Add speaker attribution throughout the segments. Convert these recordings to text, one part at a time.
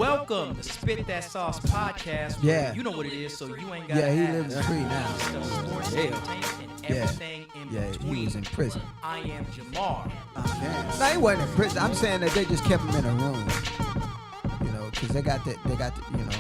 Speaker 1: Welcome to Spit That Sauce podcast.
Speaker 2: Yeah.
Speaker 1: You know what it is, so you ain't got to
Speaker 2: Yeah, he
Speaker 1: ask.
Speaker 2: lives free now.
Speaker 1: Discuss sports, entertainment, and everything in
Speaker 2: Yeah,
Speaker 1: between.
Speaker 2: he was in prison.
Speaker 1: I am Jamar.
Speaker 2: No, he wasn't in prison. I'm saying that they just kept him in a room. You know, because they got the, you know.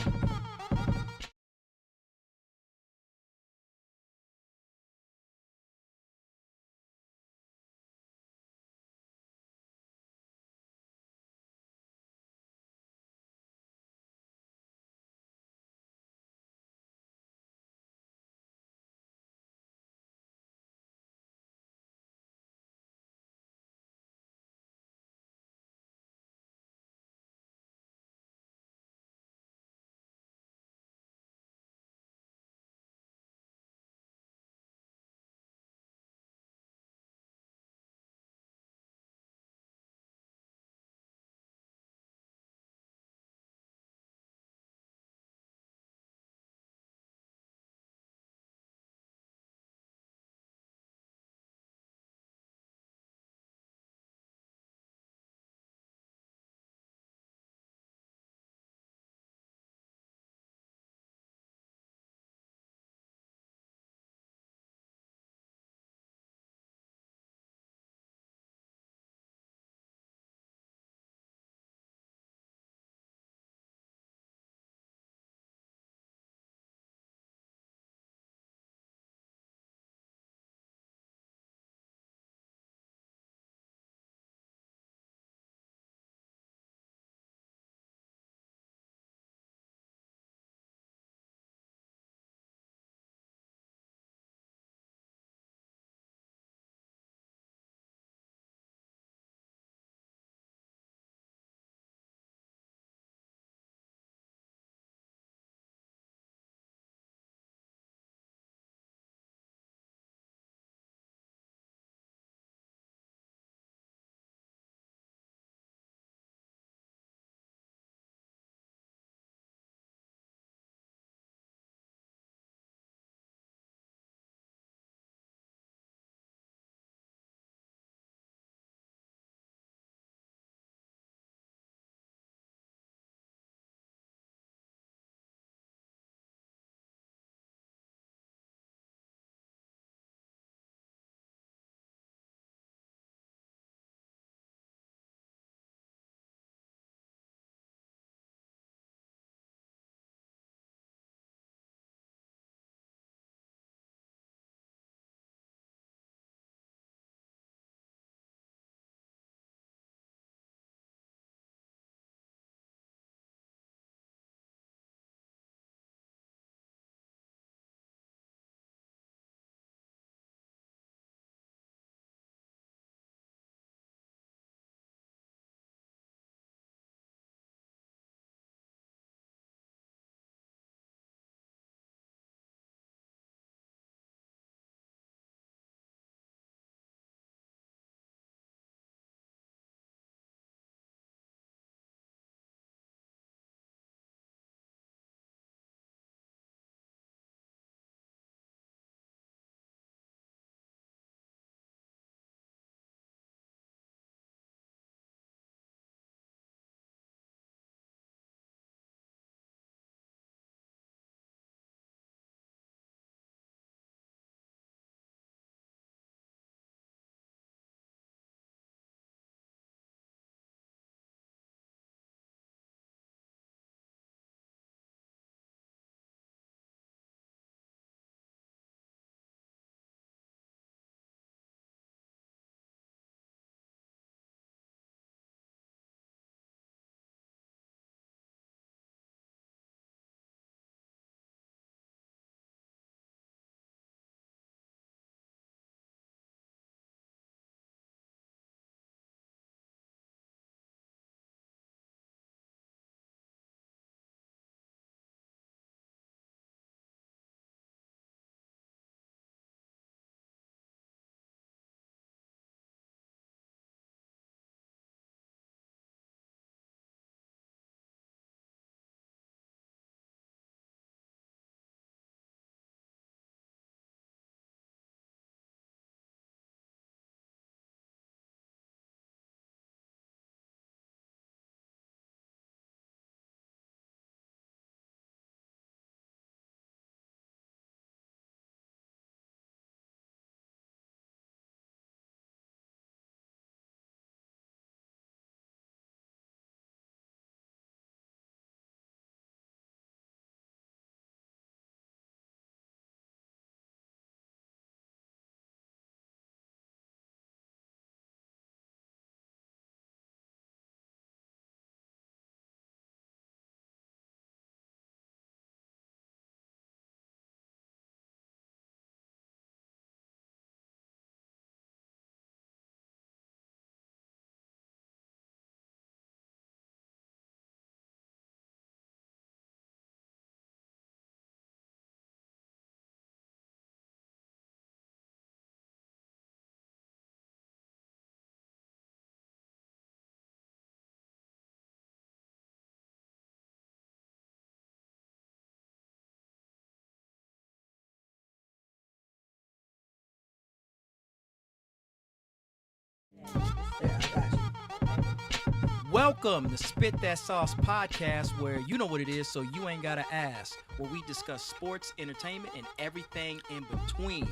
Speaker 1: Welcome to Spit That Sauce podcast, where you know what it is, so you ain't gotta ask. Where we discuss sports, entertainment, and everything in between.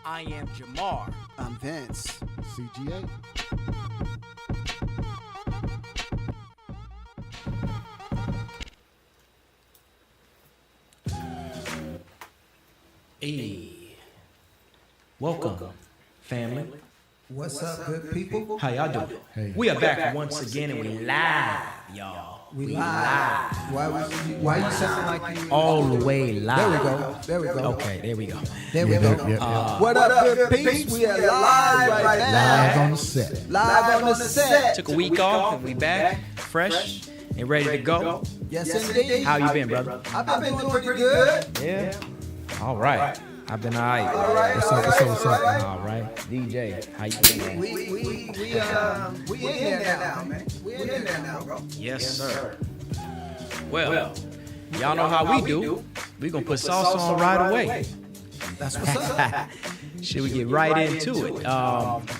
Speaker 1: I am Jamar.
Speaker 2: I'm Vince.
Speaker 3: CGA.
Speaker 1: Hey, welcome, family.
Speaker 2: What's up, good people?
Speaker 1: How y'all doing?
Speaker 3: Hey.
Speaker 1: We are back once again, and we live, y'all.
Speaker 2: We live. Why you sound like you?
Speaker 1: All the way live.
Speaker 2: There we go. There we go.
Speaker 1: Okay, there we go.
Speaker 2: There we go.
Speaker 3: Yep.
Speaker 2: What up, good peeps? We are live right now.
Speaker 3: Live on the set.
Speaker 2: Live on the set.
Speaker 1: Took a week off, and we back, fresh and ready to go.
Speaker 2: Yes, indeed.
Speaker 1: How you been, brother?
Speaker 2: I've been doing pretty good.
Speaker 1: Yeah. All right. I've been all right.
Speaker 2: All right.
Speaker 3: What's up?
Speaker 1: All right. DJ, how you doing?
Speaker 2: We in there now, man. We in there now, bro.
Speaker 1: Yes, sir. Well, y'all know how we do. We gonna put sauce on right away.
Speaker 2: That's what's up.
Speaker 1: Should we get right into it?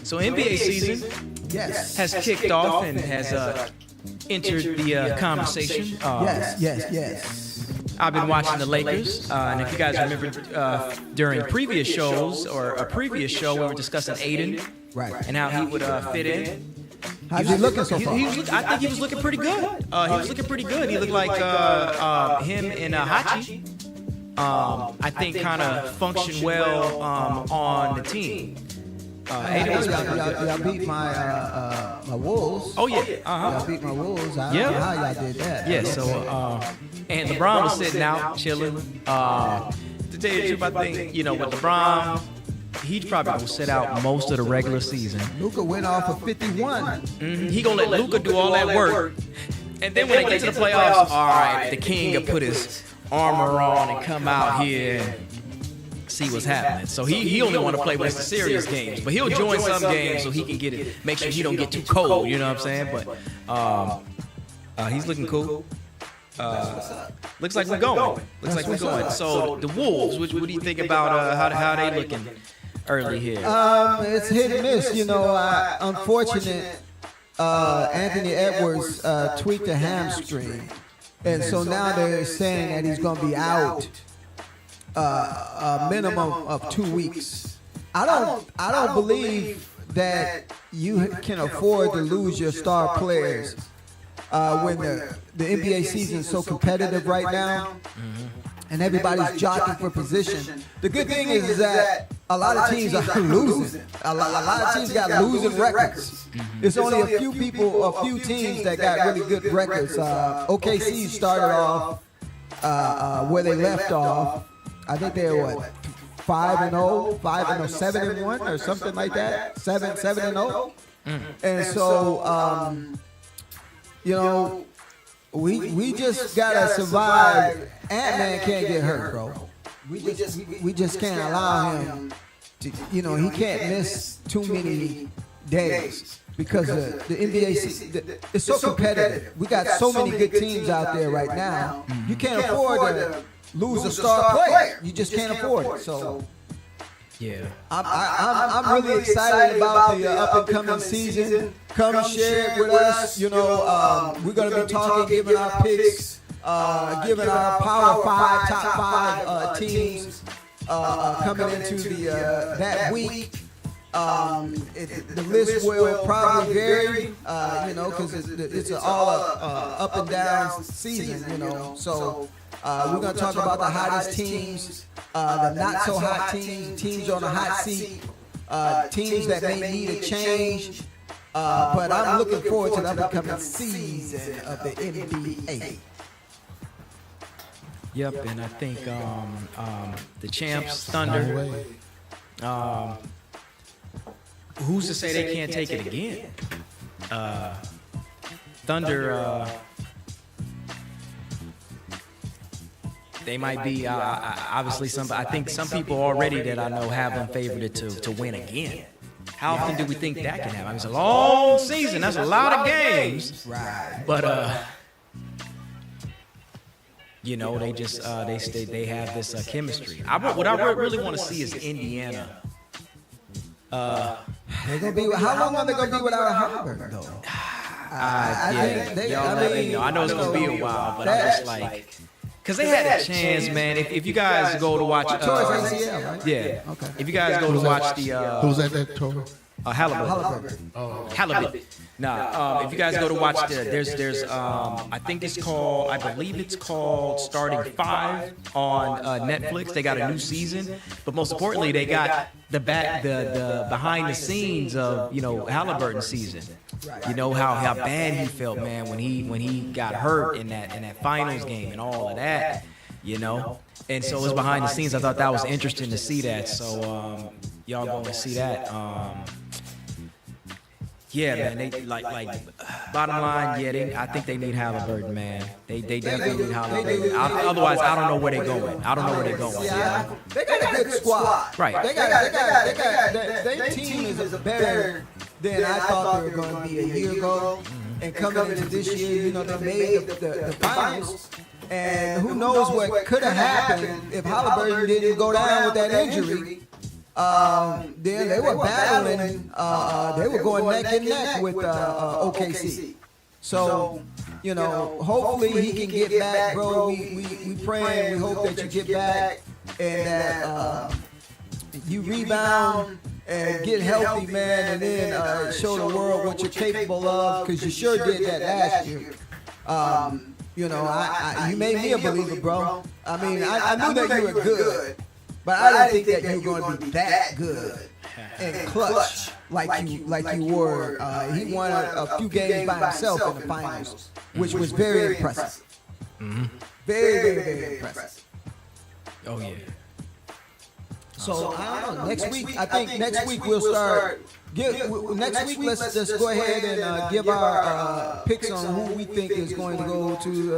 Speaker 1: So NBA season
Speaker 2: Yes.
Speaker 1: has kicked off and has entered the conversation.
Speaker 2: Yes.
Speaker 1: I've been watching the Lakers, and if you guys remember during previous shows or a previous show, we were discussing Aiden
Speaker 2: Right.
Speaker 1: and how he would fit in.
Speaker 2: How's he looking so far?
Speaker 1: I think he was looking pretty good. He was looking pretty good. He looked like him and Hachi. I think kind of function well on the team. Aiden was pretty good.
Speaker 2: Y'all beat my Wolves.
Speaker 1: Oh yeah.
Speaker 2: Y'all beat my Wolves. I
Speaker 1: Yeah.
Speaker 2: don't know how y'all did that.
Speaker 1: Yeah. So and LeBron was sitting out chilling. To tell you the truth, I think with LeBron, he probably gonna sit out most of the regular season.
Speaker 2: Luka went off of 51.
Speaker 1: He gonna let Luka do all that work, and then when they get to the playoffs, all right, the King will put his armor on and come out here and see what's happening. So he only want to play when it's the serious games, but he'll join some games so he can get it, make sure he don't get too cold. You know what I'm saying? But he's looking cool. Looks like we're going. So the Wolves, what do you think about how they looking early here?
Speaker 2: It's hit and miss. Unfortunate. Anthony Edwards tweaked a hamstring, and so now they're saying that he's going to be out a minimum of 2 weeks. I don't believe that you can afford to lose your star players when the NBA season is so competitive right now, and everybody's jockeying for position. The good thing is that a lot of teams are losing. A lot of teams got losing records. There's only a few teams that got really good records. OKC started off where they left off. I think they were 5-0, 7-1, or something like that. 7-0. And so, we just gotta survive. Ant-Man can't get hurt, bro. We just can't allow him to. He can't miss too many days because the NBA is so competitive. We got so many good teams out there right now. You can't afford to lose a star player. You just can't afford it. So.
Speaker 1: Yeah.
Speaker 2: I'm really excited about the up and coming season. Come share it with us. We're gonna be talking, giving our picks, giving our top five teams coming into that week. The list will probably vary, because it's all up and down season, So we're gonna talk about the hottest teams, the not so hot teams on the hot seat, teams that may need a change. But I'm looking forward to the upcoming season of the NBA.
Speaker 1: Yep, and I think the champs, Thunder. Who's to say they can't take it again? Thunder. They might be obviously some. I think some people already that I know have them favored to win again. How often do we think that can happen? It's a long season. That's a lot of games.
Speaker 2: Right.
Speaker 1: But they just they have this chemistry. What I really want to see is Indiana.
Speaker 2: They're gonna be. How long are they gonna be without a Halliburton though? think they,
Speaker 1: y'all let me know. I know it's gonna be a while, but I'm just like, cause they had a chance, man. If you guys go to watch,
Speaker 2: Torres ACL, right?
Speaker 1: yeah,
Speaker 2: Okay.
Speaker 1: if you guys go to watch the
Speaker 3: Who's at that tour?
Speaker 1: Halliburton. Halibut. Nah, if you guys go to watch there's I think it's called, I believe it's called Starting Five on Netflix. They got a new season, but most importantly, they got the behind the scenes of Halliburton season. You know how bad he felt, man, when he got hurt in that finals game and all of that. And so it was behind the scenes. I thought that was interesting to see that. So y'all go and see that. Yeah, man. They like bottom line. Yeah, I think they need Halliburton, man. They definitely need Halliburton. Otherwise, I don't know where they're going. I don't know where they're going.
Speaker 2: Yeah, they got a good squad.
Speaker 1: Right.
Speaker 2: They got their team is better than I thought they were going to be a year ago. And coming into this year, they made the finals. And who knows what could have happened if Halliburton didn't go down with that injury. Then they were battling. They were going neck and neck with OKC. So, hopefully he can get back, bro. We pray and we hope that you get back and that you rebound and get healthy, man, and then show the world what you're capable of, because you sure did that last year. You made me a believer, bro. I mean, I knew that you were good. But I didn't think that you were going to be that good and clutch like you were. He won a few games by himself in the finals, which was very impressive.
Speaker 1: Mm-hmm.
Speaker 2: Very, very, very impressive.
Speaker 1: Oh yeah.
Speaker 2: So I don't know. Next week, I think next week we'll start. Next week, let's just go ahead and give our picks on who we think is going to go to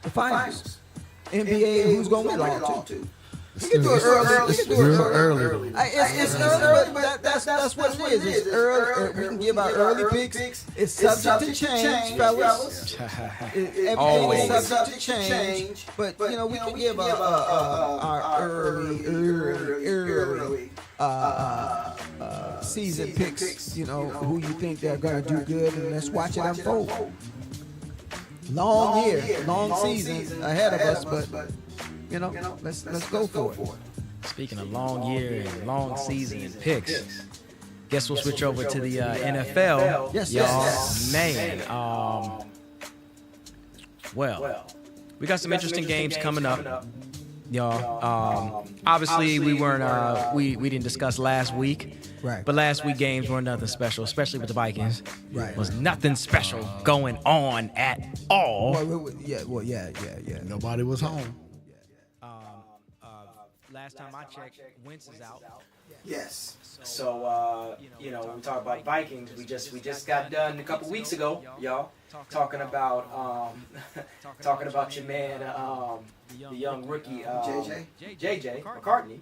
Speaker 2: the finals. NBA, who's going to win all two. We can do it early.
Speaker 3: It's real early.
Speaker 2: It's early, but that's what it is. It's early. We can give our early picks. It's subject to change, fellas. Everything is subject to change. But we can give our early season picks. Who you think they're gonna do good, and let's watch it unfold. Long year, long season ahead of us, but. Let's go for it.
Speaker 1: Speaking of long year and long season and picks, guess we'll switch over to the NFL.
Speaker 2: Yes,
Speaker 1: y'all. Man, well, we got some interesting games coming up, y'all. Obviously, we weren't we didn't discuss last week.
Speaker 2: Right.
Speaker 1: But last week games weren't nothing special, especially with the Vikings.
Speaker 2: Right.
Speaker 1: Was nothing special going on at all.
Speaker 2: Yeah.
Speaker 3: Nobody was home.
Speaker 1: Last time I checked, Wentz is out.
Speaker 4: Yes. So we talk about Vikings. We just got done a couple weeks ago, y'all, talking about your man, the young rookie, JJ McCartney.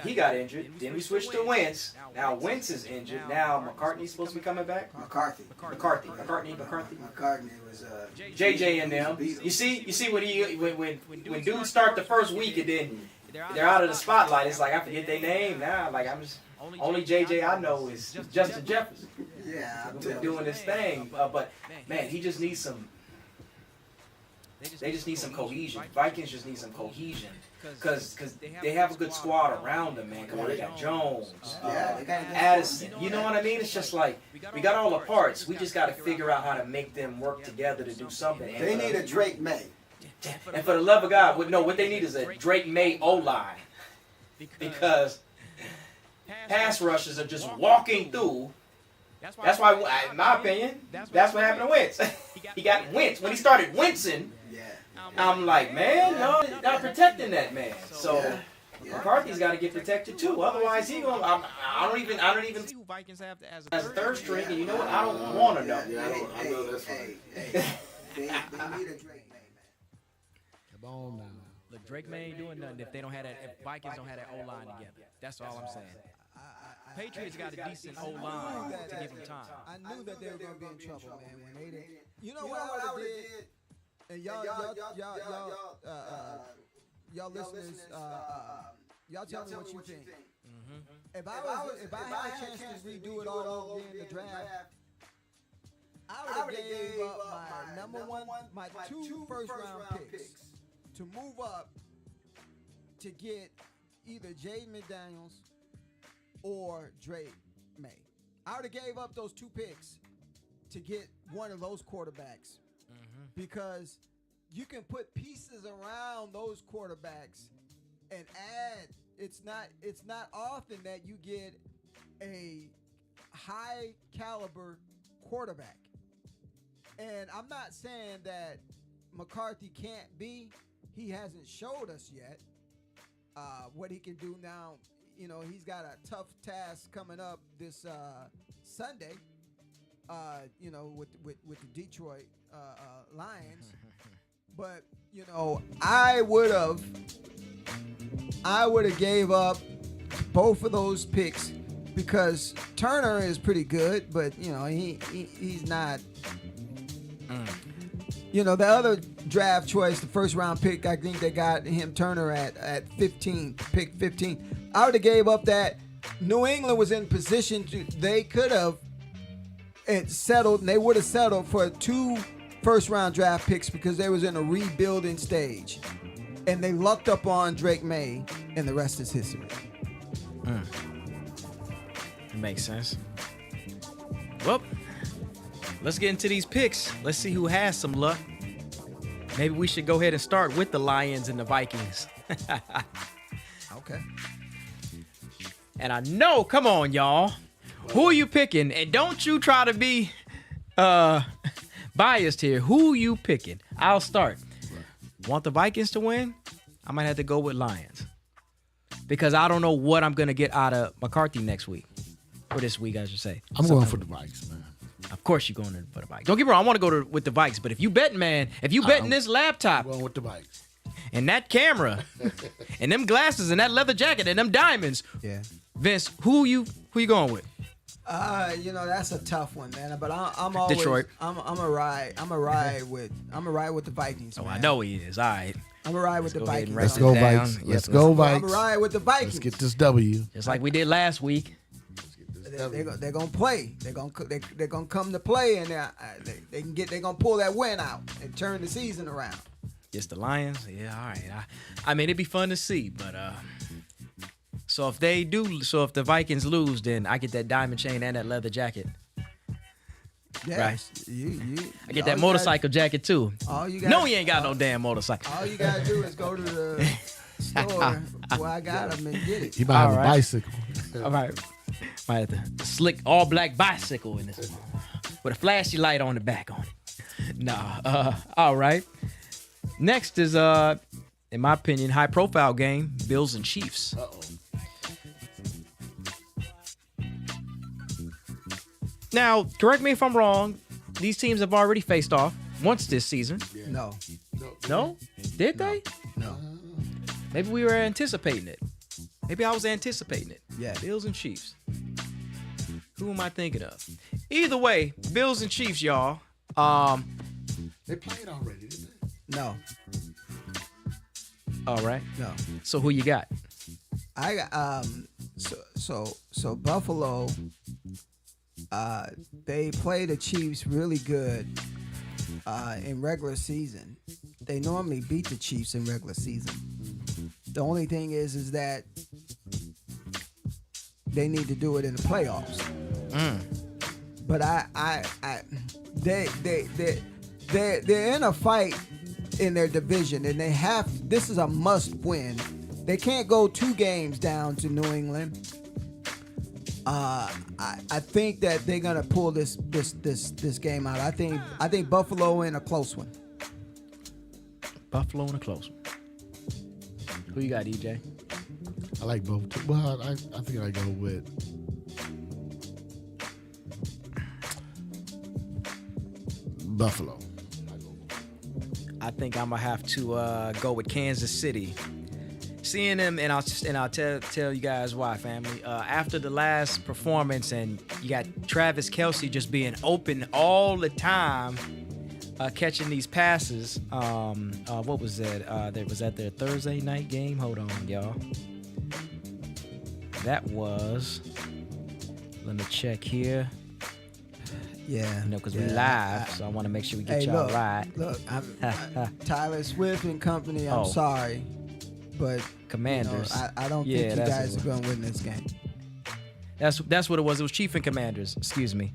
Speaker 4: He got injured. Then we switched to Wentz. Now Wentz is injured. Now McCartney's supposed to be coming back.
Speaker 5: McCarthy was
Speaker 4: JJ and them. You see when dudes start the first week and then they're out of the spotlight. It's like I forget their name now. Like I'm just only JJ I know is Justin Jefferson.
Speaker 5: Yeah,
Speaker 4: doing this thing. But man, he just needs some. They just need some cohesion. Vikings just need some cohesion. Because they have a good squad around them, man. Come on, they got Jones, Addison. You know what I mean? It's just like, we got all the parts. We just got to figure out how to make them work together to do something. And
Speaker 5: they need a Drake May.
Speaker 4: And for the love of God, what they need is a Drake May O-line. Because pass rushes are just walking through. That's why, in my opinion, that's what happened to Wentz. He got Wentz. When he started wincing, I'm like, man, no, not protecting that man. So McCarthy's got to get protected too. Otherwise, he gonna. I don't even see who Vikings have as a third string. And you know what? I don't want to know.
Speaker 5: I know that's right. They need a Drake May, man.
Speaker 3: Come on now.
Speaker 1: Look, Drake May ain't doing nothing if they don't have that. If Vikings don't have that O line together. That's all I'm saying. Patriots got a decent O line to give them time.
Speaker 2: I knew that they were gonna be in trouble, man. When they didn't. You know what I would have did. And y'all listeners, y'all tell me what you think. If I had a chance to redo it all over again, the draft, number one, my two first-round picks to move up to get either Jaden McDaniels or Drake May. I would have gave up those 2 picks to get one of those quarterbacks because you can put pieces around those quarterbacks and add. It's not often that you get a high caliber quarterback. And I'm not saying that McCarthy can't be. He hasn't showed us yet what he can do now. You know, he's got a tough task coming up this Sunday. You know, with the Detroit Lions. But you know, I would have gave up both of those picks because Turner is pretty good, but you know he's not. You know, the other draft choice, the first round pick, I think they got him Turner at 15, pick 15. I would have gave up that. New England was in position to, they could have settled, and they would have settled for 2 first round draft picks because they was in a rebuilding stage. And they lucked up on Drake May, and the rest is history.
Speaker 1: It makes sense. Well, let's get into these picks. Let's see who has some luck. Maybe we should go ahead and start with the Lions and the Vikings.
Speaker 2: Okay.
Speaker 1: And I know, come on, y'all. Who are you picking? And don't you try to be biased here. Who you picking? I'll start. Want the Vikings to win? I might have to go with Lions. Because I don't know what I'm going to get out of McCarthy next week. Or this week, I should say.
Speaker 3: I'm going for the Vikes, man.
Speaker 1: Of course you're going for the Vikes. Don't get me wrong, I want to go with the Vikes. But if you betting, man, if you betting this laptop
Speaker 3: I'm going with the Vikes.
Speaker 1: and that camera and them glasses and that leather jacket and them diamonds,
Speaker 2: Yeah.
Speaker 1: Vince, who you going with?
Speaker 2: You know, that's a tough one, man. But I'm always
Speaker 1: Detroit.
Speaker 2: I'm a ride with the Vikings.
Speaker 1: Oh,
Speaker 2: man.
Speaker 1: I know he is. All right.
Speaker 2: I'm a ride with the
Speaker 1: go ahead and
Speaker 2: Vikings.
Speaker 3: Let's
Speaker 1: write
Speaker 3: go,
Speaker 1: it down.
Speaker 3: Vikes.
Speaker 1: Yep,
Speaker 3: Let's go,
Speaker 2: I'm a
Speaker 3: Vikes.
Speaker 2: ride with the Vikings.
Speaker 3: Let's get this W.
Speaker 1: Just like we did last week.
Speaker 2: They're gonna play. They're gonna come to play, and they're gonna pull that win out and turn the season around.
Speaker 1: It's the Lions. Yeah, all right. I mean, it'd be fun to see, but so if the Vikings lose, then I get that diamond chain and that leather jacket.
Speaker 2: Yes,
Speaker 1: I get that motorcycle jacket too.
Speaker 2: All you got.
Speaker 1: No, he ain't got no damn motorcycle.
Speaker 2: All you gotta do is go to the store where I got them and get it.
Speaker 3: He might have
Speaker 1: All
Speaker 3: a
Speaker 1: right.
Speaker 3: bicycle.
Speaker 1: All right. Might have the slick all black bicycle in this one with a flashy light on the back on it. Nah. All right. Next is in my opinion, high profile game, Bills and Chiefs.
Speaker 3: Uh-oh.
Speaker 1: Now, correct me if I'm wrong. These teams have already faced off once this season.
Speaker 2: No,
Speaker 1: No? Did they?
Speaker 2: no.
Speaker 1: Maybe we were anticipating it. Maybe I was anticipating it.
Speaker 2: Yeah.
Speaker 1: Bills and Chiefs. Who am I thinking of? Either way, Bills and Chiefs, y'all.
Speaker 3: They played already, didn't they?
Speaker 2: No,
Speaker 1: All right.
Speaker 2: no.
Speaker 1: So who you got?
Speaker 2: I got so Buffalo. They play the Chiefs really good in regular season. They normally beat the Chiefs in regular season. The only thing is that they need to do it in the playoffs. But they're in a fight in their division, and this is a must win. They can't go 2 games down to New England. I think that they're gonna pull this game out. I think Buffalo in a close one.
Speaker 1: Buffalo in a close one. Who you got, EJ?
Speaker 3: I like both. Well, I think I go with Buffalo.
Speaker 1: I think I'm gonna have to go with Kansas City. Seeing them, and I'll tell you guys why, family. After the last performance, and you got Travis Kelce just being open all the time, catching these passes. What was that? Was that their Thursday night game? Hold on, y'all. That was. Let me check here.
Speaker 2: Yeah.
Speaker 1: You know, because we
Speaker 2: yeah.
Speaker 1: live, so I want to make sure we get
Speaker 2: Hey,
Speaker 1: y'all
Speaker 2: look,
Speaker 1: right.
Speaker 2: look, Tyler Swift and company. I'm
Speaker 1: Oh.
Speaker 2: sorry, but
Speaker 1: Commanders.
Speaker 2: You know, I don't
Speaker 1: Yeah,
Speaker 2: think you
Speaker 1: that's
Speaker 2: guys
Speaker 1: what
Speaker 2: are gonna win this game.
Speaker 1: That's what it was. It was Chief and Commanders. Excuse me.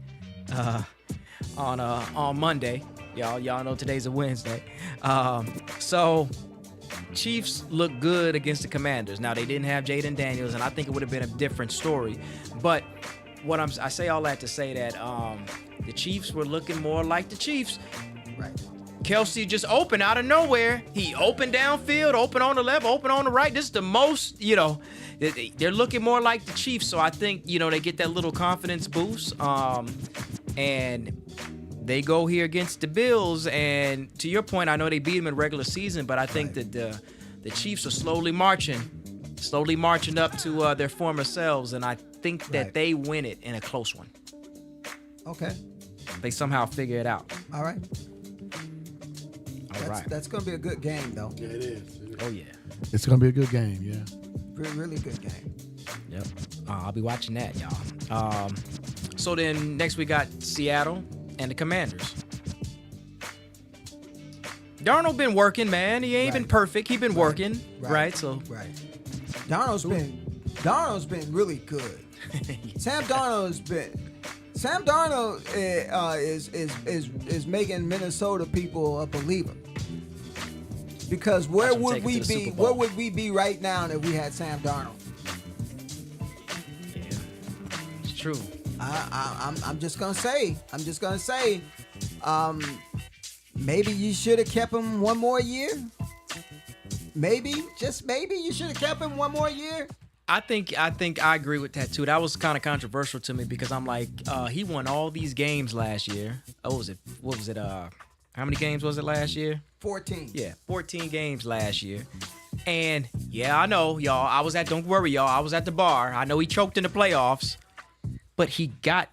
Speaker 1: On Monday, y'all know today's a Wednesday. So Chiefs look good against the Commanders. Now they didn't have Jaden Daniels, and I think it would have been a different story. But I say all that to say that the Chiefs were looking more like the Chiefs.
Speaker 2: Right.
Speaker 1: Kelsey just opened out of nowhere. He opened downfield, open on the left, open on the right. This is the most, they're looking more like the Chiefs. So I think, they get that little confidence boost. And they go here against the Bills. And to your point, I know they beat them in regular season, but I think that the Chiefs are slowly marching up to their former selves. And I think that they win it in a close one.
Speaker 2: Okay.
Speaker 1: They somehow figure it out.
Speaker 2: All right.
Speaker 1: All right.
Speaker 2: That's going to be a good game, though.
Speaker 3: Yeah, it is.
Speaker 1: Oh, yeah.
Speaker 3: It's going to be a good game, yeah.
Speaker 2: Really good game.
Speaker 1: Yep. I'll be watching that, y'all. So then next we got Seattle and the Commanders. Darnold been working, man. He ain't been perfect. He been working, right? So
Speaker 2: Right. Darnold's been really good. Sam Darnold is making Minnesota people a believer. Because where
Speaker 1: Watch him
Speaker 2: would
Speaker 1: take it
Speaker 2: we
Speaker 1: to the
Speaker 2: be?
Speaker 1: Super Bowl.
Speaker 2: Where would we be right now if we had Sam Darnold?
Speaker 1: yeah, it's true.
Speaker 2: I'm just gonna say. Maybe you should have kept him one more year. Maybe, just maybe, you should have kept him one more year.
Speaker 1: I think I agree with that too. That was kind of controversial to me because I'm like, he won all these games last year. What was it? How many games was it last year?
Speaker 2: 14.
Speaker 1: Yeah, 14 games last year. And yeah, I know, y'all. Don't worry, y'all. I was at the bar. I know he choked in the playoffs, but he got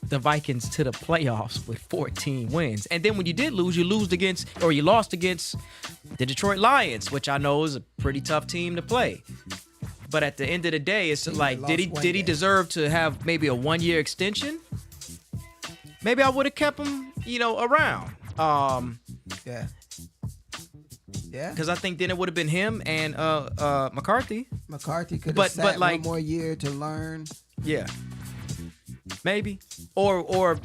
Speaker 1: the Vikings to the playoffs with 14 wins. And then when you did lose, you lost against the Detroit Lions, which I know is a pretty tough team to play. But at the end of the day, it's like, did he deserve to have maybe a 1-year extension? Maybe I would have kept him, around.
Speaker 2: Yeah. Yeah.
Speaker 1: Because I think then it would have been him and McCarthy.
Speaker 2: McCarthy could have
Speaker 1: But
Speaker 2: sat
Speaker 1: like,
Speaker 2: one more year to learn.
Speaker 1: Yeah. Maybe. Or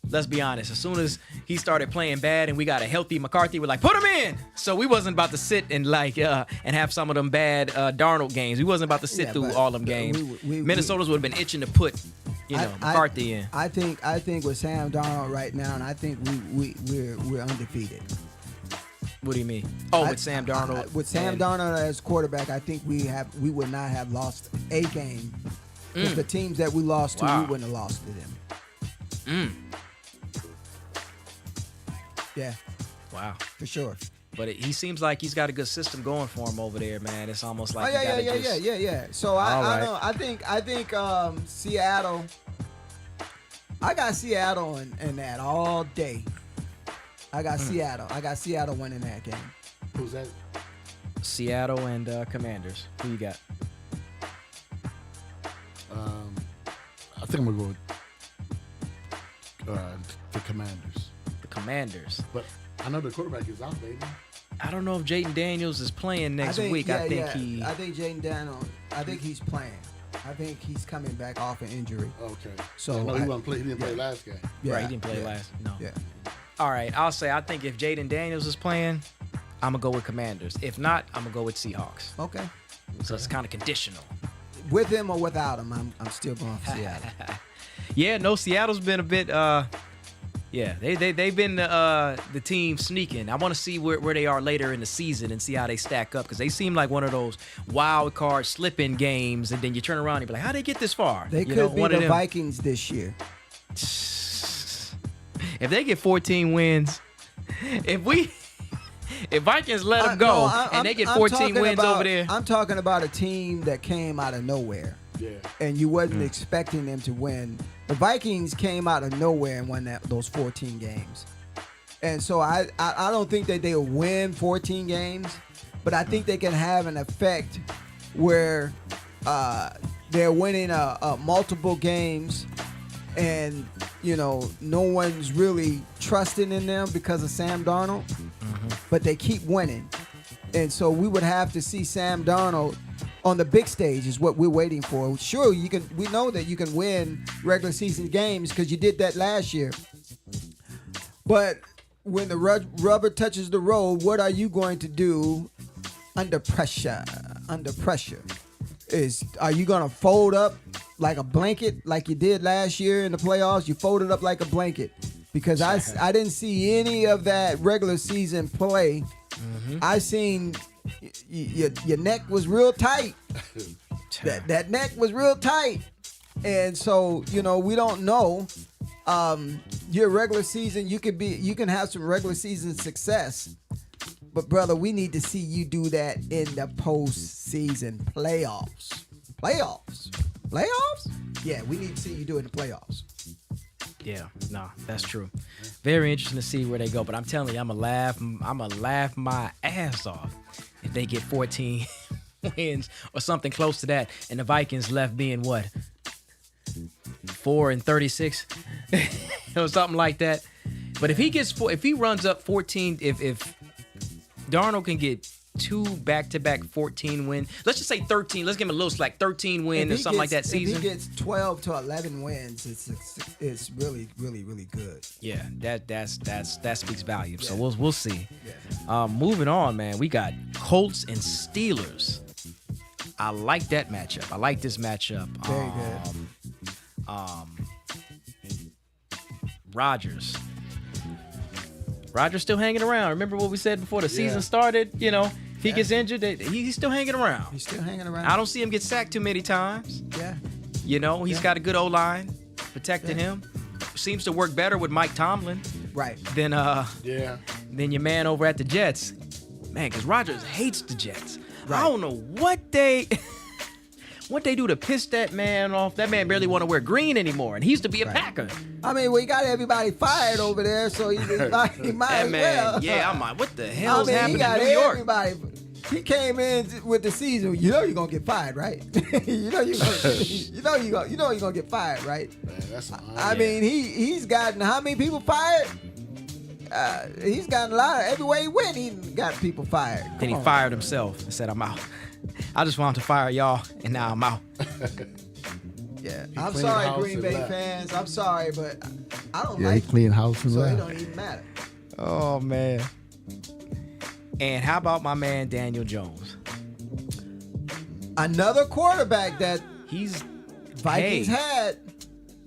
Speaker 1: let's be honest, as soon as he started playing bad and we got a healthy McCarthy, we're like, put him in. So we wasn't about to sit and and have some of them bad Darnold games. We wasn't about to sit through all them games. Minnesota's would have been itching to put McCarthy in.
Speaker 2: I think with Sam Darnold right now, and I think we're undefeated.
Speaker 1: What do you mean? Oh, with Sam Darnold.
Speaker 2: With Sam Darnold as quarterback, I think we would not have lost a game. Because the teams that we lost to, we wouldn't have lost to them. Yeah.
Speaker 1: Wow.
Speaker 2: For sure.
Speaker 1: But he seems like he's got a good system going for him over there, man. It's almost like
Speaker 2: Yeah. So I know. I think Seattle. I got Seattle in that all day. I got Seattle. I got Seattle winning that game.
Speaker 3: Who's that?
Speaker 1: Seattle and Commanders. Who you got?
Speaker 3: I think I'm going to go with the Commanders.
Speaker 1: The Commanders.
Speaker 3: But I know the quarterback is out, baby.
Speaker 1: I don't know if Jaden Daniels is playing next week.
Speaker 2: I think Jaden Daniels. I think he's playing. I think he's coming back off an injury.
Speaker 3: Okay.
Speaker 2: So
Speaker 3: I know he wasn't play. He didn't play last game.
Speaker 2: Yeah,
Speaker 1: right, he didn't play last. No.
Speaker 2: Yeah.
Speaker 1: All right, I'll say I think if Jaden Daniels is playing, I'm going to go with Commanders. If not, I'm going to go with Seahawks.
Speaker 2: Okay.
Speaker 1: So it's kind of conditional.
Speaker 2: With him or without him, I'm still going for Seattle.
Speaker 1: Yeah, no, Seattle's been a bit they've been the team sneaking. I want to see where they are later in the season and see how they stack up because they seem like one of those wild card slip-in games, and then you turn around and be like, how they get this far?
Speaker 2: They could be the Vikings this year.
Speaker 1: If they get 14 wins, if Vikings let them go and they get 14 wins over there.
Speaker 2: I'm talking about a team that came out of nowhere.
Speaker 3: Yeah.
Speaker 2: And you wasn't expecting them to win. The Vikings came out of nowhere and won those 14 games. And so I don't think that they'll win 14 games, but I think they can have an effect where they're winning multiple games and no one's really trusting in them because of Sam Darnold, but they keep winning, and so we would have to see Sam Darnold on the big stage is what we're waiting for. Sure, we know that you can win regular season games because you did that last year, but when the rubber touches the road, what are you going to do under pressure? Are you going to fold up like a blanket like you did last year in the playoffs? You folded up like a blanket because I didn't see any of that regular season play. I seen your neck was real tight. That neck was real tight. And so, we don't know. Your regular season, you can have some regular season success. But brother, we need to see you do that in the postseason playoffs. Playoffs? Yeah, we need to see you do it in the playoffs.
Speaker 1: Yeah, no, that's true. Very interesting to see where they go. But I'm telling you, I'm gonna laugh my ass off if they get 14 wins or something close to that, and the Vikings left being what, 4-36 or something like that. But if he runs up 14, if Darnold can get 2 back-to-back 14 win. Let's just say 13. Let's give him a little slack. 13 win or something like that season.
Speaker 2: If he gets 12 to 11 wins, it's really, really, really good.
Speaker 1: Yeah, that speaks volumes. So we'll see. Yeah. Moving on, man. We got Colts and Steelers. I like that matchup. I like this matchup.
Speaker 2: Very good.
Speaker 1: Rodgers still hanging around. Remember what we said before the season started? If he gets injured, he's still hanging around.
Speaker 2: He's still hanging around.
Speaker 1: I don't see him get sacked too many times.
Speaker 2: Yeah.
Speaker 1: He's got a good O-line protecting him. Seems to work better with Mike Tomlin.
Speaker 2: Right.
Speaker 1: Than your man over at the Jets. Man, because Rodgers hates the Jets. Right. I don't know what they do to piss that man off. That man barely want to wear green anymore, and he used to be a Packer.
Speaker 2: I mean, we got everybody fired over there, so he might as well.
Speaker 1: Yeah, I'm like, what the hell's happening in New York?
Speaker 2: Everybody. He came in with the season. You're gonna get fired, right? you're gonna get fired, right?
Speaker 3: Man,
Speaker 2: I mean, he's gotten how many people fired? He's gotten a lot. Everywhere he went, he got people fired.
Speaker 1: Then he fired himself and said, "I'm out. I just wanted to fire y'all, and now I'm out."
Speaker 2: Yeah, I'm sorry, Green Bay fans. I'm sorry, but I don't
Speaker 3: he cleaned house and
Speaker 2: so
Speaker 3: left.
Speaker 2: it don't even matter.
Speaker 1: Oh man. And how about my man Daniel Jones?
Speaker 2: Another quarterback that Vikings had.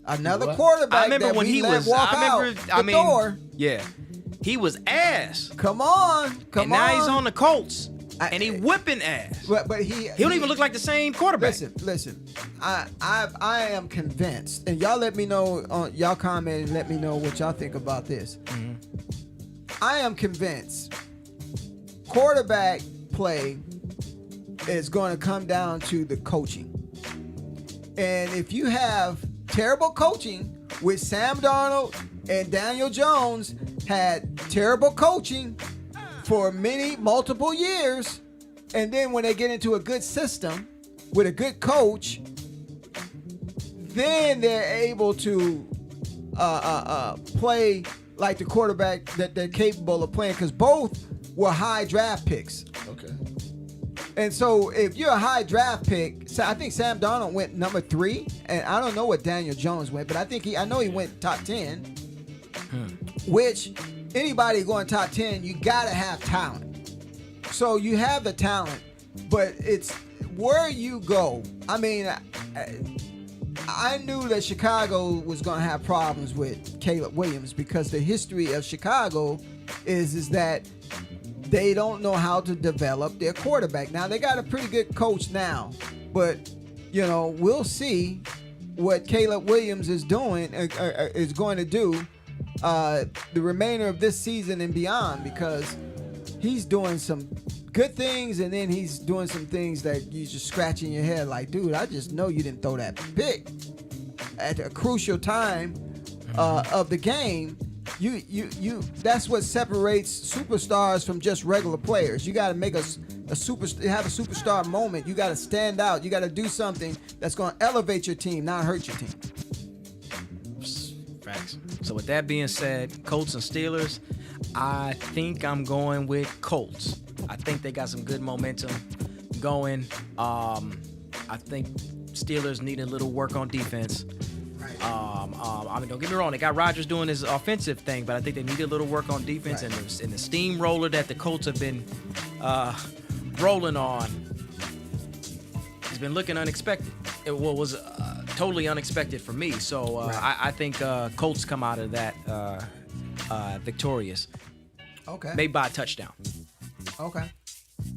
Speaker 2: Another quarterback.
Speaker 1: I remember
Speaker 2: that
Speaker 1: when
Speaker 2: we
Speaker 1: he
Speaker 2: let
Speaker 1: was.
Speaker 2: walk
Speaker 1: I
Speaker 2: out the door.
Speaker 1: Yeah, he was ass.
Speaker 2: Come on.
Speaker 1: And now he's on the Colts, and he whipping ass.
Speaker 2: But he
Speaker 1: don't even look like the same quarterback.
Speaker 2: Listen. I am convinced, and y'all let me know. Y'all comment and let me know what y'all think about this. Mm-hmm. I am convinced quarterback play is going to come down to the coaching, and if you have terrible coaching, with Sam Darnold and Daniel Jones had terrible coaching for multiple years, and then when they get into a good system with a good coach, then they're able to play like the quarterback that they're capable of playing, because both were high draft picks.
Speaker 3: Okay.
Speaker 2: And so if you're a high draft pick, so I think Sam Darnold went number 3, and I don't know what Daniel Jones went, but I know he went top 10, which anybody going top 10, you got to have talent. So you have the talent, but it's where you go. I mean, I knew that Chicago was going to have problems with Caleb Williams, because the history of Chicago is that they don't know how to develop their quarterback. Now, they got a pretty good coach now, but, we'll see what Caleb Williams is doing, is going to do the remainder of this season and beyond, because he's doing some good things, and then he's doing some things that you're just scratching your head like, dude, I just know you didn't throw that pick at a crucial time of the game. You that's what separates superstars from just regular players. You got to make have a superstar moment. You got to stand out. You got to do something that's going to elevate your team, not hurt your team.
Speaker 1: Facts. So with that being said, Colts and Steelers, I think I'm going with Colts. I think they got some good momentum going. I think Steelers need a little work on defense. I mean, don't get me wrong, they got Rodgers doing his offensive thing, but I think they need a little work on defense.
Speaker 2: Right.
Speaker 1: And the steamroller that the Colts have been rolling on has been looking unexpected. It was totally unexpected for me. So I think Colts come out of that victorious.
Speaker 2: Okay.
Speaker 1: Maybe by a touchdown.
Speaker 2: Okay.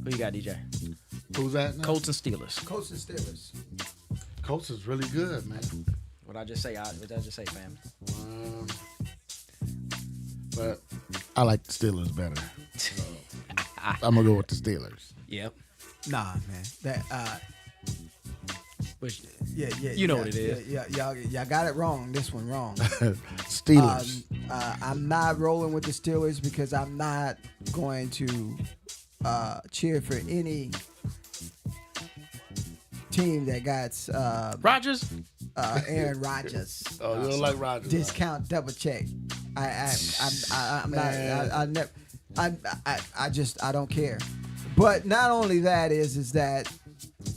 Speaker 1: Who you got, DJ?
Speaker 3: Who's that now?
Speaker 1: Colts and Steelers.
Speaker 2: Colts and Steelers.
Speaker 3: Colts is really good, man.
Speaker 1: What I just say, fam?
Speaker 3: But I like the Steelers better. So I'm gonna go with the Steelers.
Speaker 1: Yep.
Speaker 2: Nah, man. That
Speaker 1: Which,
Speaker 2: yeah.
Speaker 1: You know what it is.
Speaker 2: Y'all got it wrong. This one wrong.
Speaker 3: Steelers.
Speaker 2: I'm not rolling with the Steelers because I'm not going to cheer for any team that got
Speaker 1: Rodgers?
Speaker 2: Aaron Rodgers.
Speaker 3: Oh, you don't like Rodgers?
Speaker 2: Discount double check. I'm not. I don't care. But not only that is that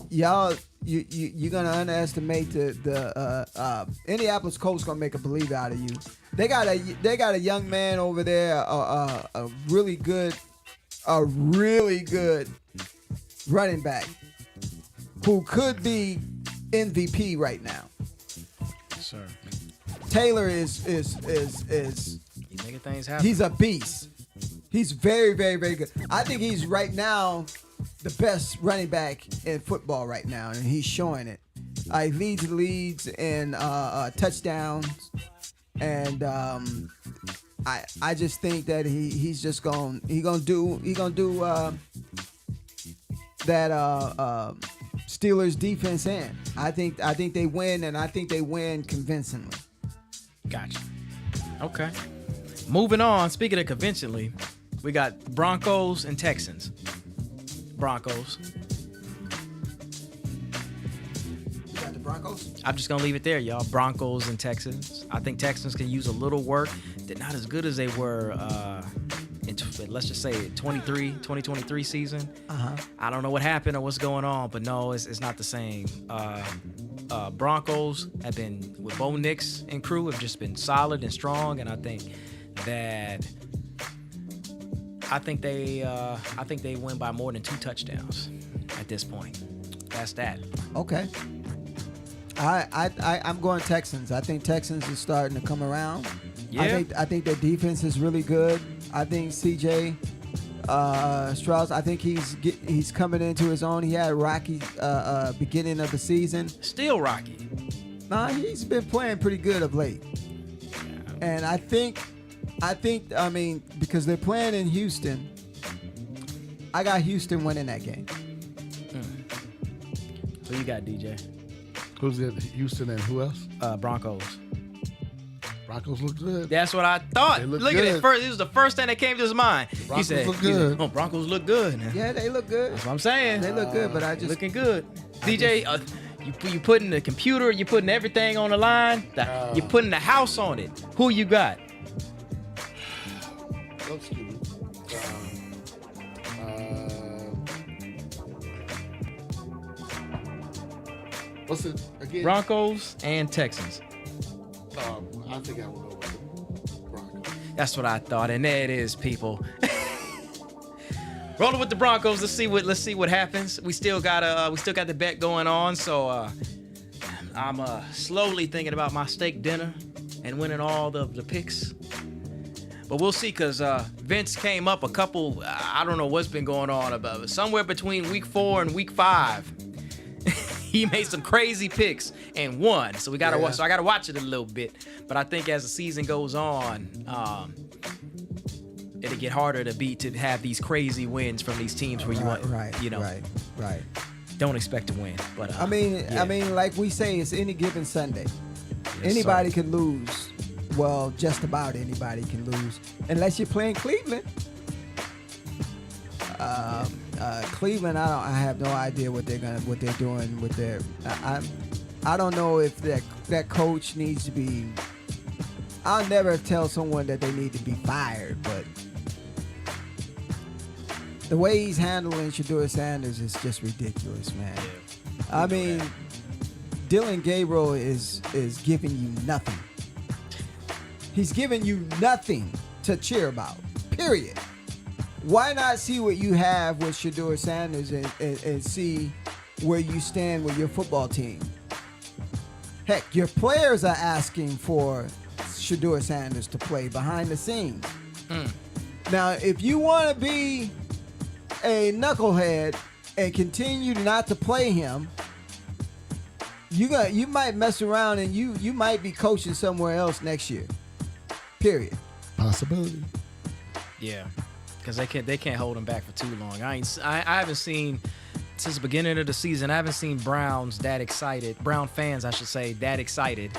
Speaker 2: y'all you're gonna underestimate the Indianapolis Colts gonna make a believer out of you. They got a young man over there, a really good running back who could be MVP right now.
Speaker 1: Sir.
Speaker 2: Taylor is
Speaker 1: He's making things happen.
Speaker 2: he's a beast. He's very, very, very good. I think he's right now the best running back in football right now, and he's showing it. He leads the leagues in touchdowns, and I just think that he's gonna do that Steelers defense in. I think they win, and I think they win convincingly.
Speaker 1: Gotcha. Okay. Moving on. Speaking of conventionally, we got Broncos and Texans. Broncos.
Speaker 2: You got the Broncos?
Speaker 1: I'm just going to leave it there, y'all. Broncos and Texans. I think Texans can use a little work. They're not as good as they were let's just say 2023 season.
Speaker 2: Uh-huh.
Speaker 1: I don't know what happened or what's going on, but no, it's not the same. Broncos have been, with Bo Nix and crew, have just been solid and strong, and I think they win by more than 2 touchdowns at this point. That's that.
Speaker 2: Okay. I'm going Texans. I think Texans is starting to come around.
Speaker 1: Yeah.
Speaker 2: I think their defense is really good. I think CJ Strauss, I think he's coming into his own. He had a rocky beginning of the season.
Speaker 1: Still rocky.
Speaker 2: Nah, he's been playing pretty good of late. And I think because they're playing in Houston, I got Houston winning that game.
Speaker 1: Who you got, DJ?
Speaker 3: Who's it? Houston and who else?
Speaker 1: Broncos.
Speaker 3: Broncos look good.
Speaker 1: That's what I thought.
Speaker 3: They look
Speaker 1: Look
Speaker 3: good.
Speaker 1: at it. First, this was the first thing that came to his mind.
Speaker 3: Broncos look
Speaker 1: he said,
Speaker 3: good.
Speaker 1: "Oh, Broncos look good."
Speaker 2: Yeah, they look good.
Speaker 1: That's what I'm saying.
Speaker 2: They look good, but I just
Speaker 1: Looking good. DJ, you putting the computer, you putting everything on the line. You putting the house on it. Who you got?
Speaker 3: Excuse me. What's it again?
Speaker 1: Broncos and Texans.
Speaker 3: I think I will go with the Broncos.
Speaker 1: That's what I thought, and there it is, people. Rolling with the Broncos. Let's see what happens. We still got the bet going on, so I'm slowly thinking about my steak dinner and winning all the picks. But we'll see, because Vince came up a couple. I don't know what's been going on about somewhere between week 4 and week 5. He made some crazy picks and won. So we gotta watch. So I gotta watch it a little bit. But I think as the season goes on, it'll get harder to have these crazy wins from these teams where
Speaker 2: right.
Speaker 1: don't expect to win. But
Speaker 2: I mean, like we say, it's any given Sunday. Anybody can lose. Well, just about anybody can lose, unless you're playing Cleveland. Cleveland, I have no idea what they're doing with their. I don't know if that coach needs to be. I'll never tell someone that they need to be fired, but the way he's handling Shedeur Sanders is just ridiculous, man. I mean, Dylan Gabriel is giving you nothing. He's giving you nothing to cheer about, period. Why not see what you have with Shedeur Sanders and see where you stand with your football team? Heck, your players are asking for Shedeur Sanders to play behind the scenes. Now, if you want to be a knucklehead and continue not to play him, you might mess around and you might be coaching somewhere else next year. Period.
Speaker 3: Possibility.
Speaker 1: Yeah, because they can't hold him back for too long. I haven't seen since the beginning of the season. I haven't seen Brown fans, I should say, that excited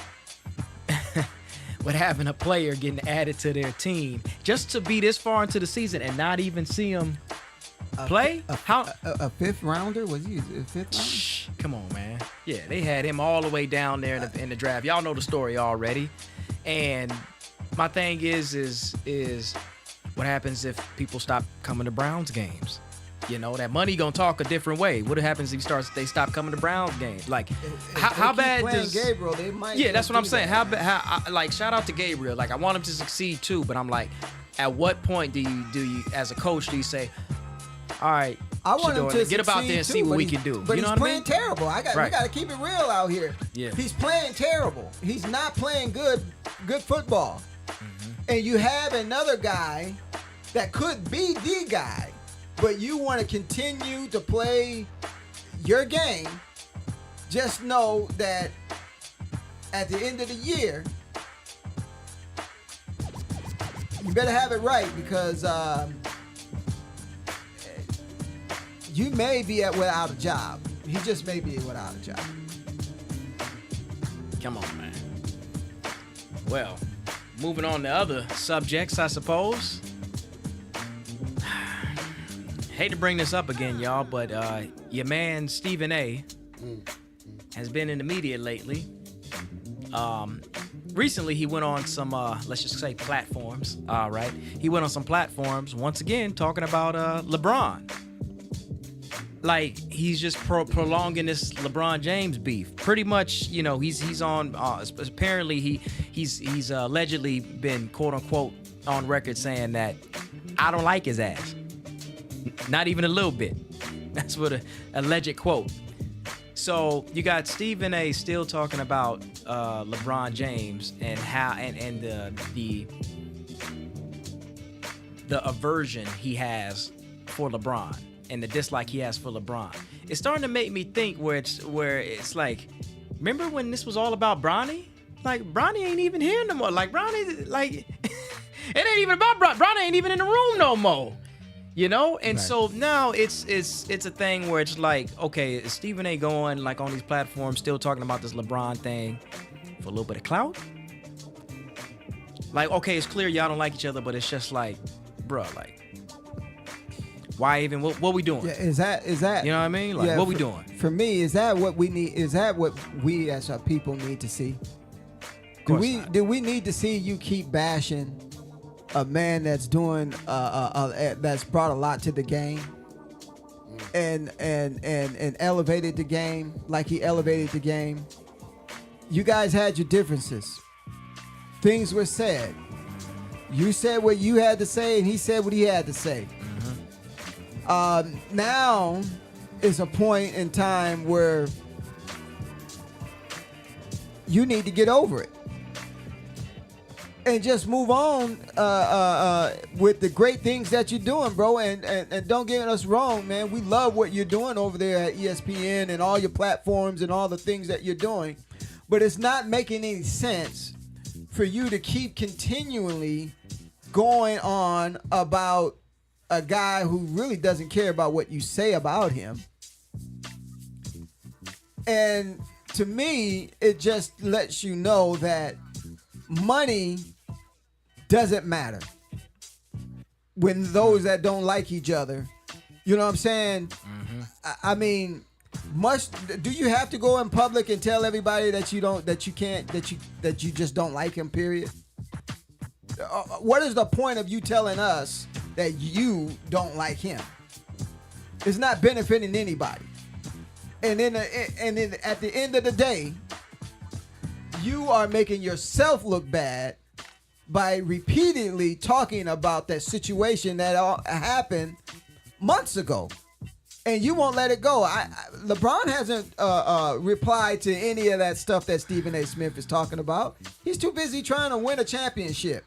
Speaker 1: with having a player getting added to their team just to be this far into the season and not even see him play.
Speaker 2: A fifth rounder? Was he a fifth rounder?
Speaker 1: Come on, man. Yeah, they had him all the way down there in the draft. Y'all know the story already. And my thing is what happens if people stop coming to Browns games? You know, that money gonna talk a different way. What happens if they stop coming to Browns games? Like, how bad does
Speaker 2: Gabriel? They might.
Speaker 1: Yeah, that's what I'm saying. How like, shout out to Gabriel. Like, I want him to succeed too, but I'm like, at what point do you as a coach do you say, all right,
Speaker 2: I want him to
Speaker 1: get up out there and see what we can do?
Speaker 2: But
Speaker 1: you know
Speaker 2: he's
Speaker 1: what I mean?
Speaker 2: playing terrible. We got to keep it real out here.
Speaker 1: Yeah.
Speaker 2: He's playing terrible. He's not playing good football. And you have another guy that could be the guy, but you want to continue to play your game. Just know that at the end of the year, you better have it right, because you may be without a job. He just may be without a job.
Speaker 1: Come on, man. Well, moving on to other subjects, I suppose. Hate to bring this up again, y'all, but your man Stephen A. has been in the media lately. Recently, he went on some, let's just say, platforms. All right, he went on some platforms once again talking about LeBron. Like, he's just prolonging this LeBron James beef. Pretty much, you know, he's on. Apparently, he's allegedly been quote unquote on record saying that I don't like his ass, not even a little bit. That's what a alleged quote. So you got Stephen A. still talking about LeBron James and how and the aversion he has for LeBron and the dislike he has for LeBron. It's starting to make me think where it's like, remember when this was all about Bronny? Like, Bronny ain't even here no more. Like, Bronny, like, it ain't even about Bronny. Bronny ain't even in the room no more. You know? And
Speaker 3: right.
Speaker 1: So now it's a thing where it's like, okay, is Stephen A. going like on these platforms still talking about this LeBron thing for a little bit of clout? Like, okay, it's clear y'all don't like each other, but it's just like, bruh, like, why even? What we doing?
Speaker 2: Yeah, is that?
Speaker 1: You know what I mean? Like, what we doing?
Speaker 2: For me, is that what we need? Is that what we as our people need to see? Do we need to see you keep bashing a man that's doing that's brought a lot to the game and elevated the game like he elevated the game? You guys had your differences. Things were said. You said what you had to say, and he said what he had to say. Now is a point in time where you need to get over it and just move on with the great things that you're doing, bro. And don't get us wrong, man. We love what you're doing over there at ESPN and all your platforms and all the things that you're doing. But it's not making any sense for you to keep continually going on about a guy who really doesn't care about what you say about him. And to me, it just lets you know that money doesn't matter when those that don't like each other, you know what I'm saying? I mean, do you have to go in public and tell everybody that you just don't like him, period? what is the point of you telling us that you don't like him? It's not benefiting anybody. And then at the end of the day, you are making yourself look bad by repeatedly talking about that situation that happened months ago. And you won't let it go. LeBron hasn't replied to any of that stuff that Stephen A. Smith is talking about. He's too busy trying to win a championship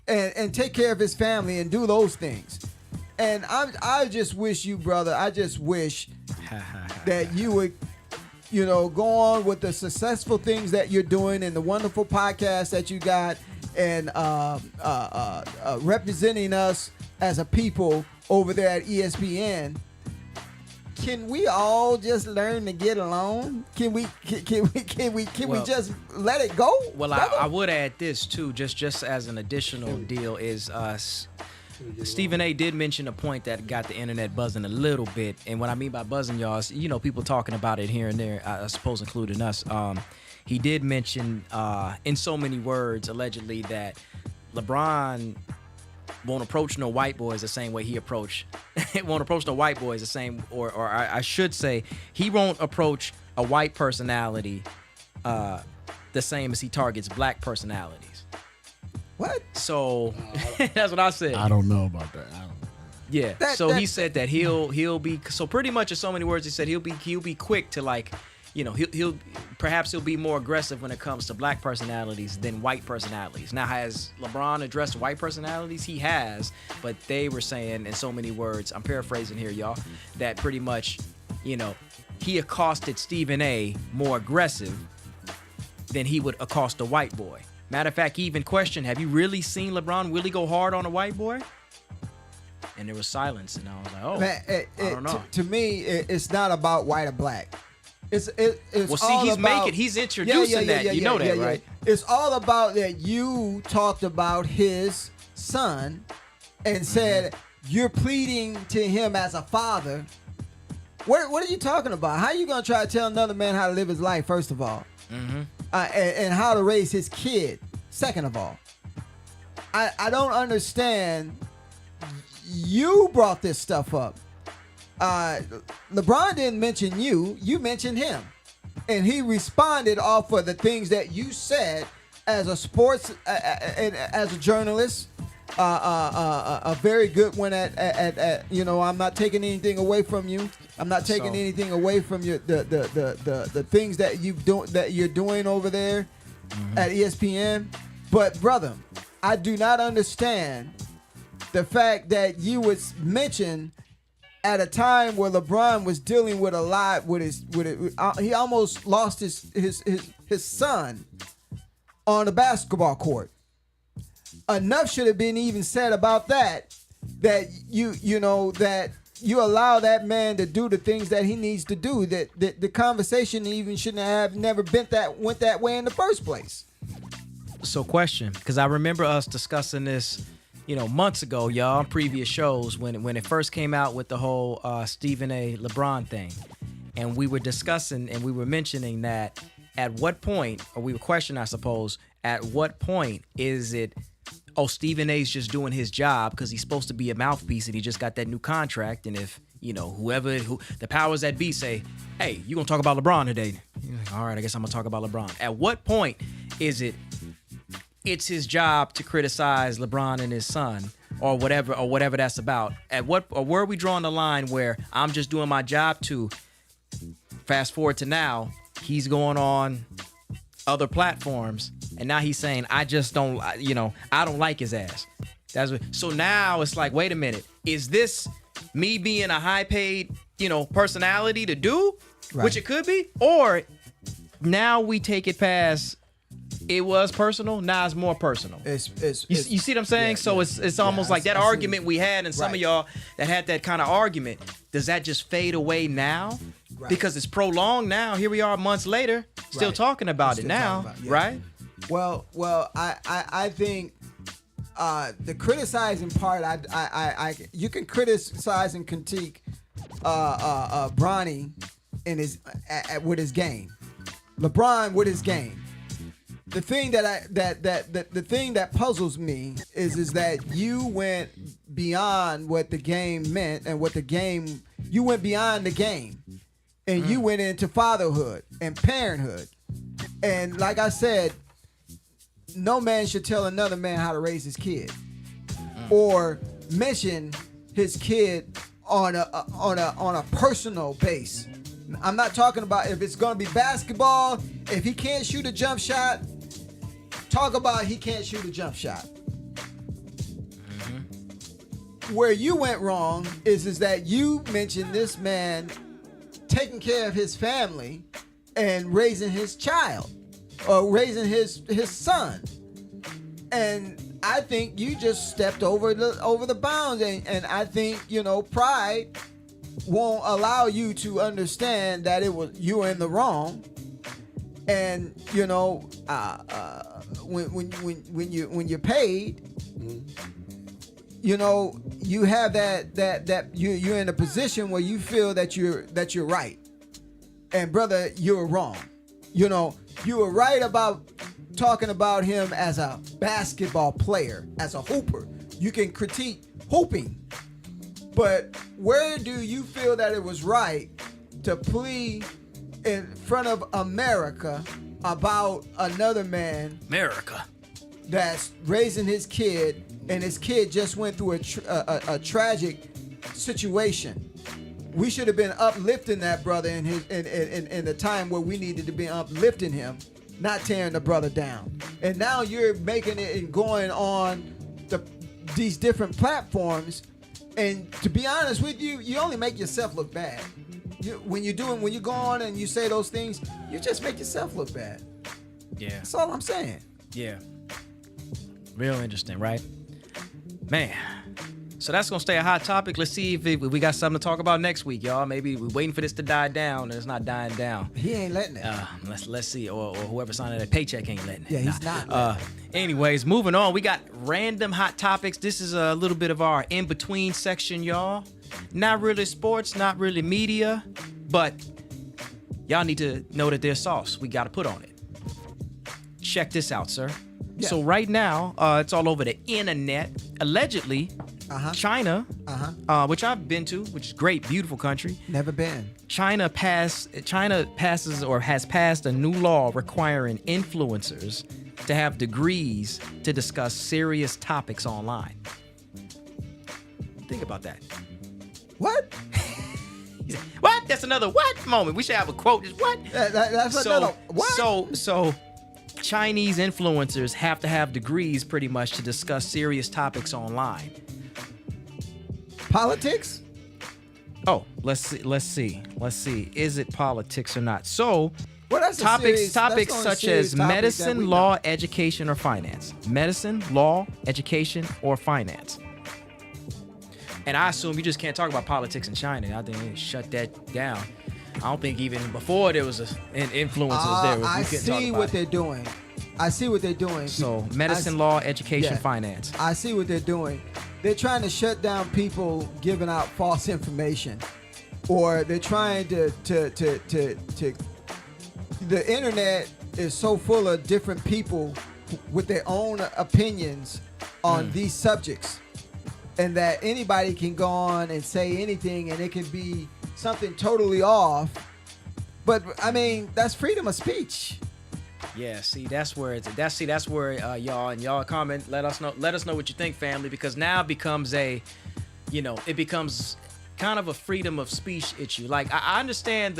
Speaker 2: and take care of his family and do those things. And I just wish you, brother, I just wish that you would, go on with the successful things that you're doing and the wonderful podcast that you got and representing us as a people over there at ESPN. Can we all just learn to get along? Can we just let it go?
Speaker 1: Well, I would add this too, just as an additional deal is Stephen A. did mention a point that got the internet buzzing a little bit, and what I mean by buzzing, y'all, is people talking about it here and there, I suppose including us. He did mention in so many words, allegedly, that LeBron won't approach no white boys the same way he won't approach no white boys the same, or I should say, he won't approach a white personality the same as he targets black personalities.
Speaker 2: What?
Speaker 1: So that's what I said.
Speaker 3: I don't know about that. I don't know.
Speaker 1: Yeah. He said that he'll be, so pretty much in so many words he said he'll be quick to, like, he'll be more aggressive when it comes to black personalities than white personalities. Now, has LeBron addressed white personalities? He has, but they were saying in so many words, I'm paraphrasing here, y'all, that pretty much, he accosted Stephen A. more aggressive than he would accost a white boy. Matter of fact, he even questioned, have you really seen LeBron really go hard on a white boy? And there was silence, and I was like, oh,
Speaker 2: man,
Speaker 1: I don't know.
Speaker 2: To me, it's not about white or black. It's
Speaker 1: well, see,
Speaker 2: all
Speaker 1: he's introducing that. You know that, right?
Speaker 2: It's all about that you talked about his son and said you're pleading to him as a father. What are you talking about? How are you going to try to tell another man how to live his life, first of all?
Speaker 1: Mm-hmm.
Speaker 2: And how to raise his kid, second of all? I don't understand. You brought this stuff up. LeBron didn't mention you. You mentioned him. And he responded off of the things that you said as a sports, as a journalist. A very good one at I'm not taking anything away from you. I'm not taking anything away from you. The things that you're doing over there at ESPN. But brother, I do not understand the fact that you was mentioned at a time where LeBron was dealing with a lot he almost lost his son on the basketball court. Enough should have been even said about that you allow that man to do the things that he needs to do. That the conversation even shouldn't have never went that way in the first place.
Speaker 1: So, question, because I remember us discussing this, months ago, y'all, on previous shows when it first came out with the whole Stephen A. LeBron thing, and we were discussing and we were mentioning that at what point, or we were questioning, I suppose, at what point is it, Stephen A's just doing his job because he's supposed to be a mouthpiece and he just got that new contract, and if whoever the powers that be say, hey, you gonna talk about LeBron today? You're like, all right, I guess I'm gonna talk about LeBron. At what point is it's his job to criticize LeBron and his son or whatever that's about? Where are we drawing the line where I'm just doing my job to fast forward to now, he's going on other platforms and now he's saying, I just don't, I don't like his ass. So now it's like, wait a minute, is this me being a high paid, personality to do, right, which it could be, or now we take it past, it was personal, now it's more personal. You see what I'm saying? Yeah, so it's almost like that argument we had, and some of y'all that had that kind of argument, does that just fade away now? Right. Because it's prolonged now. Here we are months later, still talking about it now, right?
Speaker 2: Well, I think the criticizing part, you can criticize and critique Bronny in his with his game, LeBron with his game. the thing the thing that puzzles me is that you went beyond what the game meant and you went beyond the game, and you went into fatherhood and parenthood, and like I said, no man should tell another man how to raise his kid, or mention his kid on a personal base. I'm not talking about if it's gonna be basketball. If he can't shoot a jump shot, talk about he can't shoot a jump shot. Where you went wrong is that you mentioned this man taking care of his family and raising his child or raising his son, and I think you just stepped over the bounds, and I think pride won't allow you to understand that you were in the wrong, and when you're paid, you have that you're in a position where you feel that you're right, and brother, you're wrong. You were right about talking about him as a basketball player, as a hooper. You can critique hooping. But where do you feel that it was right to plea in front of America about another man that's raising his kid, and his kid just went through a tragic situation? We should have been uplifting that brother in the time where we needed to be uplifting him, not tearing the brother down. And now you're making it and going on these different platforms. And to be honest with you, you only make yourself look bad. When you go on and you say those things, you just make yourself look bad.
Speaker 1: Yeah.
Speaker 2: That's all I'm saying.
Speaker 1: Yeah. Real interesting, right? Man. So that's going to stay a hot topic. Let's see if we got something to talk about next week, y'all. Maybe we're waiting for this to die down, and it's not dying down.
Speaker 2: He ain't letting it.
Speaker 1: Let's see. Or whoever signed that paycheck ain't letting it.
Speaker 2: Yeah, he's not.
Speaker 1: Anyways, moving on. We got random hot topics. This is a little bit of our in-between section, y'all. Not really sports, not really media, but y'all need to know that there's sauce we got to put on it. Check this out, sir. Yeah. So right now, it's all over the internet. Allegedly, China, which I've been to, which is great, beautiful country.
Speaker 2: Never been.
Speaker 1: China passes or has passed a new law requiring influencers to have degrees to discuss serious topics online. Think about that.
Speaker 2: What?
Speaker 1: What? That's another what moment. We should have a quote. Just what?
Speaker 2: That's another what?
Speaker 1: So Chinese influencers have to have degrees pretty much to discuss serious topics online.
Speaker 2: Politics?
Speaker 1: Oh, let's see. Is it politics or not? So,
Speaker 2: well, that's
Speaker 1: topics such as medicine, law, education, or finance. Medicine, law, education, or finance. And I assume you just can't talk about politics in China. I think they shut that down. I don't think even before there was an influencers there.
Speaker 2: I see what they're doing. I see what they're doing.
Speaker 1: So medicine, law, education, finance.
Speaker 2: I see what they're doing. They're trying to shut down people giving out false information, or they're trying to. The internet is so full of different people with their own opinions on these subjects, and that anybody can go on and say anything, and it can be something totally off. But I mean, that's freedom of speech.
Speaker 1: Yeah, see, that's where y'all comment. Let us know what you think, family, because now it becomes it becomes kind of a freedom of speech issue. Like I understand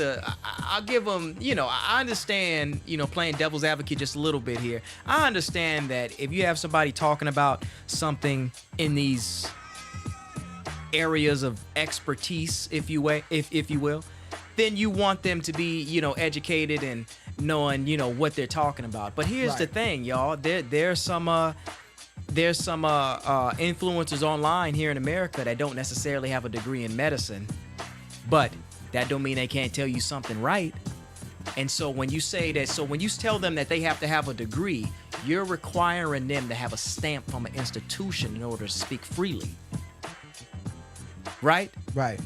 Speaker 1: I'll give them, I understand, playing devil's advocate just a little bit here. I understand that if you have somebody talking about something in these areas of expertise, if you will, then you want them to be, educated and knowing, what they're talking about. But here's the thing, y'all. There's some influencers online here in America that don't necessarily have a degree in medicine, but that don't mean they can't tell you something right. And so when you tell them that they have to have a degree, you're requiring them to have a stamp from an institution in order to speak freely. Right?
Speaker 2: Right.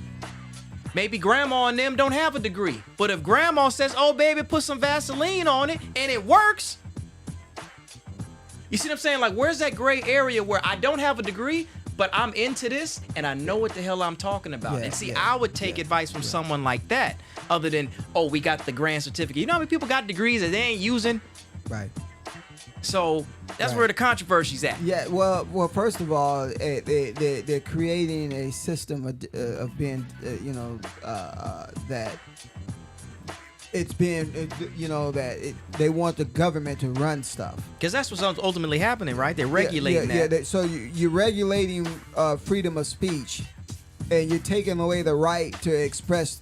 Speaker 1: Maybe grandma and them don't have a degree. But if grandma says, oh, baby, put some Vaseline on it, and it works, You see what I'm saying? Like, where's that gray area where I don't have a degree, but I'm into this and I know what the hell I'm talking about?
Speaker 2: Yeah,
Speaker 1: and see,
Speaker 2: yeah,
Speaker 1: I would take advice from someone like that, other than, oh, we got the grand certificate. You know how many people got degrees that they ain't using?
Speaker 2: Right.
Speaker 1: So that's
Speaker 2: Right.
Speaker 1: where the controversy's at.
Speaker 2: Yeah, well, first of all, they're creating a system of being, that it's being, they want the government to run stuff.
Speaker 1: Because that's what's ultimately happening, right? They're regulating that.
Speaker 2: So you're regulating freedom of speech, and you're taking away the right to express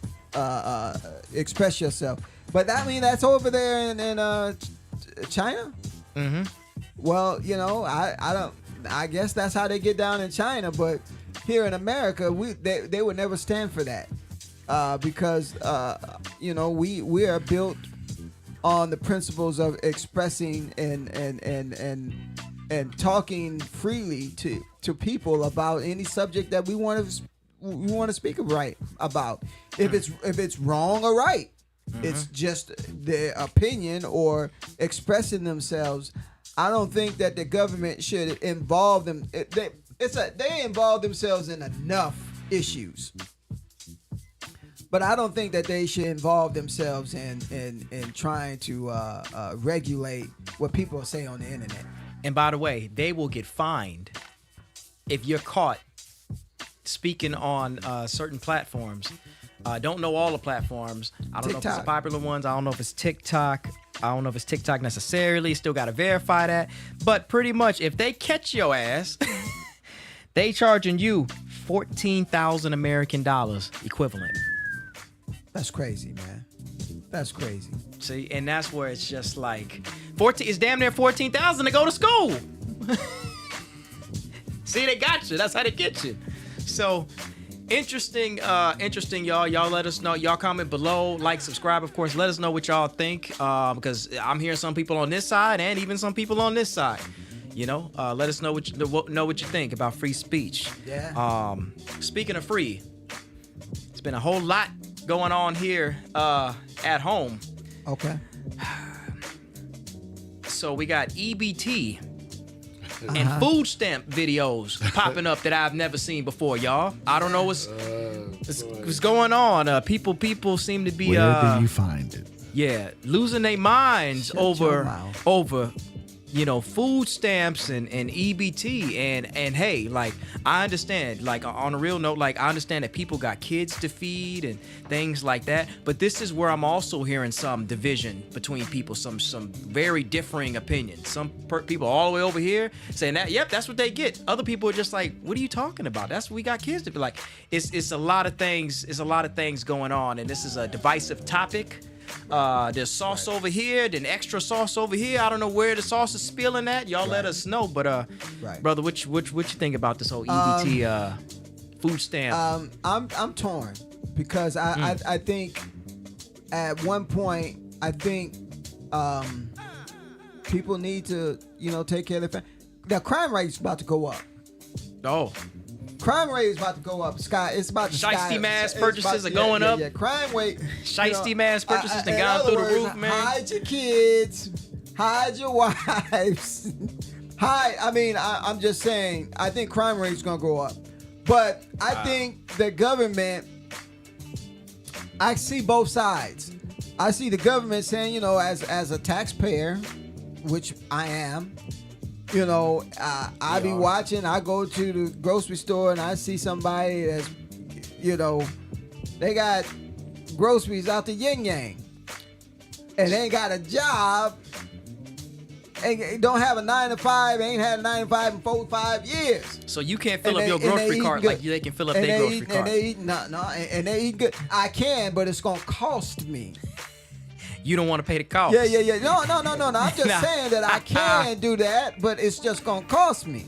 Speaker 2: yourself. But I mean, that's over there in China.
Speaker 1: Mm-hmm.
Speaker 2: Well, I guess that's how they get down in China, but here in America, they would never stand for that, because we are built on the principles of expressing and talking freely to people about any subject that we want to speak about. If it's wrong or right. It's just their opinion or expressing themselves. I don't think that the government should involve them. They involve themselves in enough issues, but I don't think that they should involve themselves in trying to regulate what people say on the internet.
Speaker 1: And by the way, they will get fined if you're caught speaking on certain platforms. I don't know all the platforms. I don't know if it's the popular ones. I don't know if it's TikTok. I don't know if it's TikTok necessarily. Still got to verify that. But pretty much, if they catch your ass, they charging you 14,000 American dollars equivalent.
Speaker 2: That's crazy, man. That's crazy.
Speaker 1: See, and that's where it's just like 14. It's damn near 14,000 to go to school. See, they got you. That's how they get you. So. Interesting, y'all. Y'all let us know. Y'all comment below, like, subscribe, of course. Let us know what y'all think, because I'm hearing some people on this side and even some people on this side. Let us know what you think about free speech.
Speaker 2: Yeah.
Speaker 1: Speaking of free, it's been a whole lot going on here at home.
Speaker 2: Okay.
Speaker 1: So we got EBT. And food stamp videos popping up that I've never seen before, y'all. I don't know what's going on. People seem to be
Speaker 3: where do you find it?
Speaker 1: Yeah, losing their minds
Speaker 2: Shut your mouth.
Speaker 1: over food stamps and EBT and hey, like, I understand, like, on a real note, like, I understand that people got kids to feed and things like that, but this is where I'm also hearing some division between people, some very differing opinions. Some people all the way over here saying that, yep, that's what they get. Other people are just like, what are you talking about? That's what we got kids to be like. It's a lot of things. It's a lot of things going on, and this is a divisive topic. There's sauce over here, then extra sauce over here. I don't know where the sauce is spilling at. Y'all let us know. But brother, what you think about this whole EBT food stamp?
Speaker 2: I'm torn because I think at one point people need to take care of their family. The crime rate is about to go up.
Speaker 1: Oh.
Speaker 2: Crime rate is about to go up. It's about to
Speaker 1: Shiesty mass purchases are going up.
Speaker 2: Yeah, crime rate.
Speaker 1: Shiesty mass purchases done gone through the roof, man.
Speaker 2: Hide your kids. Hide your wives. I'm just saying, I think crime rate is going to go up. But I think the government, I see both sides. I see the government saying, as a taxpayer, which I am, I be watching. I go to the grocery store and I see somebody that's, they got groceries out the yin yang, and they ain't got a job, and don't have a 9 to 5. Ain't had a 9 to 5 in 4 or 5 years.
Speaker 1: So you can't fill up your grocery cart like they can fill up their grocery cart.
Speaker 2: And they eat and they eat good. I can, but it's gonna cost me.
Speaker 1: You don't want to pay the cost.
Speaker 2: Yeah. No. I'm just saying that I can do that, but it's just gonna cost me.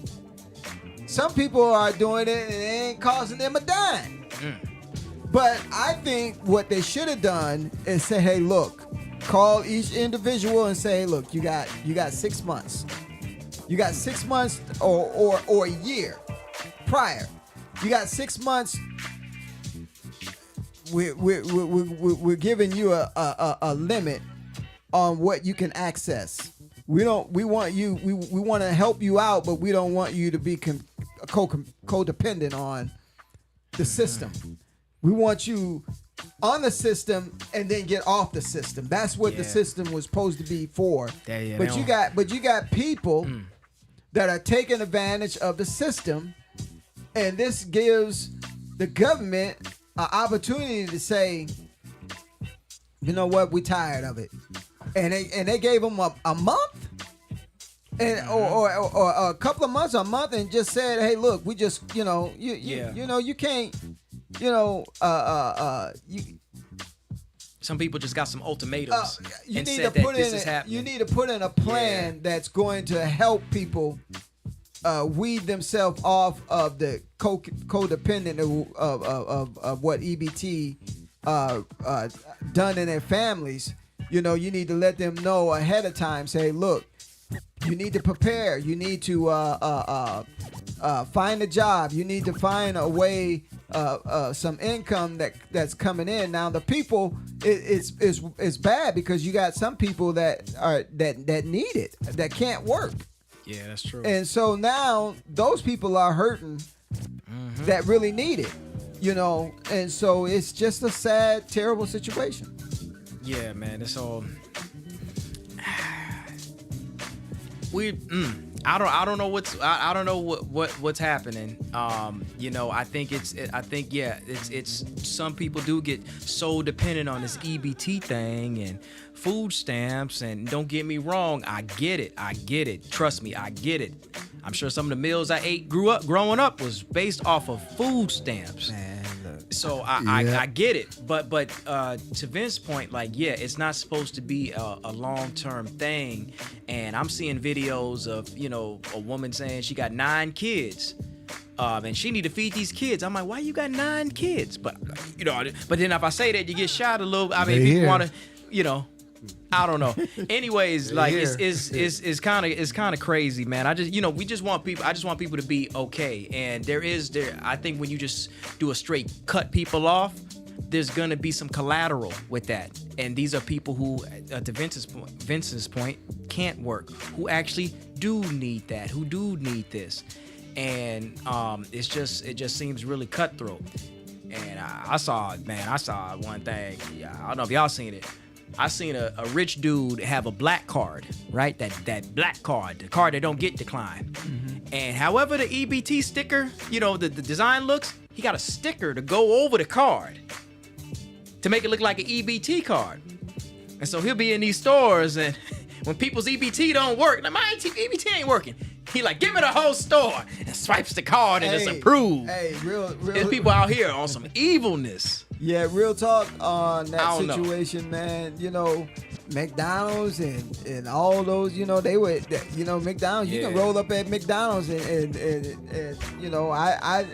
Speaker 2: Some people are doing it and it ain't costing them a dime. But I think what they should have done is say, hey, look, call each individual and say, hey, look, you got 6 months. You got 6 months or a year prior. You got 6 months. We're giving you a limit on what you can access We want you. We want to help you out, but we don't want you to be codependent on the system. We want you on the system and then get off the system. That's what the system was supposed to be for. But you got people that are taking advantage of the system, and this gives the government an opportunity to say, you know what, we're tired of it, and they gave them a month, and or a couple of months, a month, and just said, hey, look, we just you know you can't
Speaker 1: Some people just got some ultimatums
Speaker 2: you
Speaker 1: and
Speaker 2: need
Speaker 1: said
Speaker 2: to put
Speaker 1: that this
Speaker 2: in
Speaker 1: is happening.
Speaker 2: You need to put in a plan that's going to help people weed themselves off of the codependent of what EBT done in their families. You know, you need to let them know ahead of time. Say, look, you need to prepare. You need to find a job. You need to find a way, some income that's coming in. Now the people, it's bad because you got some people that need it, that can't work.
Speaker 1: Yeah, that's true.
Speaker 2: And so now those people are hurting that really need it, you know. And so it's just a sad, terrible situation.
Speaker 1: Yeah, man, it's all. I don't know what's happening. You know, I think it's some people do get so dependent on this EBT thing and food stamps, and don't get me wrong, I get it. Trust me, I get it. I'm sure some of the meals I ate growing up was based off of food stamps.
Speaker 2: Man, look.
Speaker 1: So I get it, but to Vince's point, like, yeah, it's not supposed to be a long-term thing. And I'm seeing videos of, you know, a woman saying she got 9 kids, and she need to feed these kids. I'm like, why you got 9 kids? But you know, but then if I say that, you get shot a little. I mean, people want to, you know. I don't know. Anyways, like it's kind of crazy, man. I just want people to be okay. And I think when you just do a straight cut people off, there's gonna be some collateral with that. And these are people who, to Vince's point, can't work, who actually do need that, who do need this. And it just seems really cutthroat. And I saw one thing. I don't know if y'all seen it. I seen a rich dude have a black card, right? That black card, the card that don't get declined. Mm-hmm. And however the EBT sticker, you know, the design looks, he got a sticker to go over the card to make it look like an EBT card. And so he'll be in these stores, and when people's EBT don't work, like, my EBT ain't working. He like, give me the whole store, and swipes the card and it's approved.
Speaker 2: Hey, real.
Speaker 1: There's people out here on some evilness.
Speaker 2: Yeah, real talk on that situation, man. You know, McDonald's and all those, you know, they were, you know, McDonald's. You can roll up at McDonald's and you know, I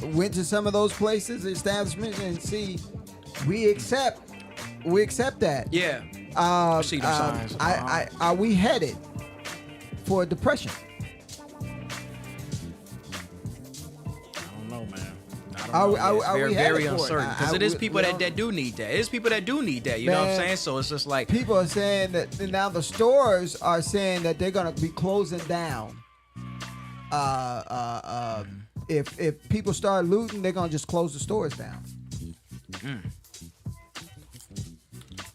Speaker 2: went to some of those places, establishments, and see, we accept that.
Speaker 1: Yeah. I see them signs.
Speaker 2: Are we headed for a depression?
Speaker 1: Are we very uncertain, because it is people that do need that. It is people that do need that. You know what I'm saying? So it's just like
Speaker 2: people are saying that now the stores are saying that they're gonna be closing down. If people start looting, they're gonna just close the stores down.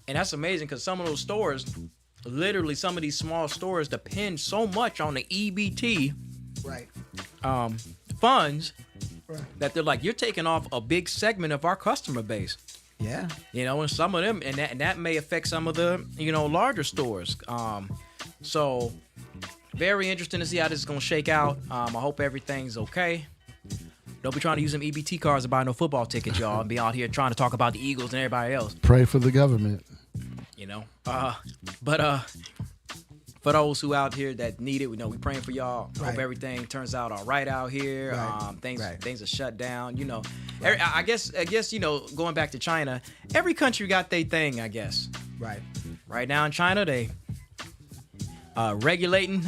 Speaker 1: And that's amazing, because some of those stores, literally some of these small stores, depend so much on the EBT funds. Right. That they're like, you're taking off a big segment of our customer base.
Speaker 2: Yeah.
Speaker 1: You know, and some of them, and that may affect some of the, you know, larger stores. So very interesting to see how this is gonna shake out. I hope everything's okay. Don't be trying to use them EBT cards to buy no football tickets, y'all, and be out here trying to talk about the Eagles and everybody else.
Speaker 3: Pray for the government.
Speaker 1: You know, but for those who out here that need it, we know we praying for y'all. Right. Hope everything turns out all right out here. Right. Things are shut down. You know, I guess you know, going back to China, every country got their thing. I guess.
Speaker 2: Right.
Speaker 1: Right now in China, they regulating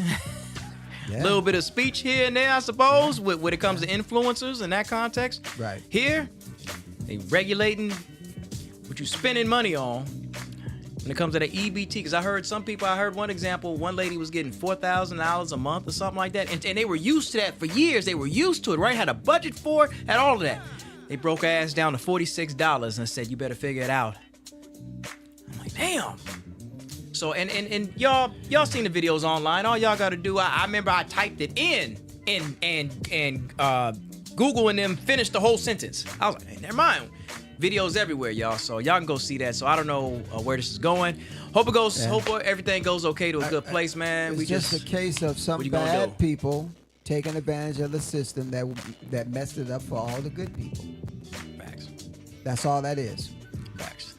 Speaker 1: a little bit of speech here and there, I suppose, when it comes to influencers in that context.
Speaker 2: Right.
Speaker 1: Here, they regulating what you spending money on. when it comes to the EBT, because I heard one example, one lady was getting $4,000 a month or something like that, and they were used to that for years. They were used to it, right? Had a budget for it, had all of that. They broke her ass down to $46 and said, you better figure it out. I'm like, damn. So, and y'all seen the videos online. All y'all got to do, I remember I typed it in and Google and them finished the whole sentence. I was like, hey, never mind. Videos everywhere, y'all. So y'all can go see that. So I don't know where this is going. Hope everything goes okay to a good place, man.
Speaker 2: It's just a case of some bad people taking advantage of the system that messed it up for all the good people.
Speaker 1: Facts.
Speaker 2: That's all that is.
Speaker 1: Facts.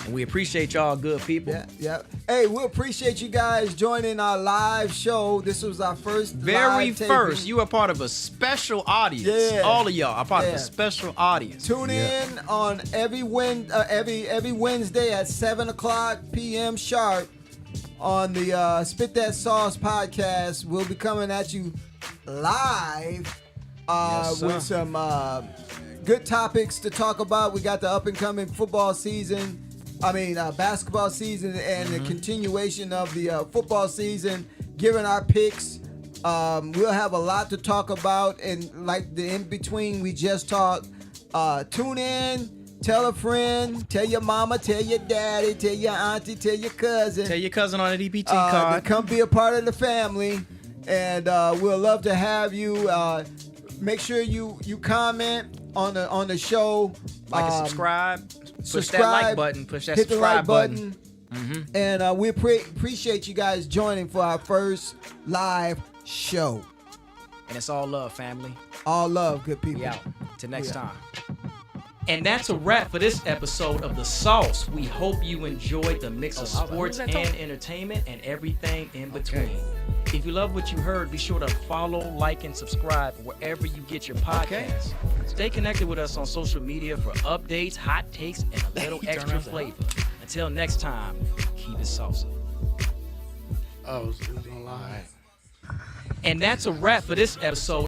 Speaker 1: And we appreciate y'all good people.
Speaker 2: Yeah. Hey, we appreciate you guys joining our live show. This was our first live taping.
Speaker 1: First. You are part of a special audience.
Speaker 2: Yeah.
Speaker 1: All of y'all are part of a special audience.
Speaker 2: Tune in on every Wednesday at 7:00 p.m. sharp on the Spit That Sauce podcast. We'll be coming at you live with some good topics to talk about. We got the up and coming basketball season and the continuation of the football season, giving our picks. We'll have a lot to talk about, and like the in between we just talked. Tune in, tell a friend, tell your mama, tell your daddy, tell your auntie, tell your cousin.
Speaker 1: Tell your cousin on an EBT card.
Speaker 2: To come be a part of the family, and we'll love to have you. Make sure you comment on the show.
Speaker 1: Like and subscribe. Push that like button. Push that subscribe button. Mm-hmm.
Speaker 2: And we appreciate you guys joining for our first live show.
Speaker 1: And it's all love, family.
Speaker 2: All love, good people.
Speaker 1: We out. Till next time. And that's a wrap for this episode of The Sauce. We hope you enjoyed the mix of sports and entertainment and everything in between. If you love what you heard, be sure to follow, like, and subscribe wherever you get your podcasts. Stay connected with us on social media for updates, hot takes, and a little extra flavor. Until next time, keep it saucy.
Speaker 3: Oh, it was gonna lie.
Speaker 1: And that's a wrap for this episode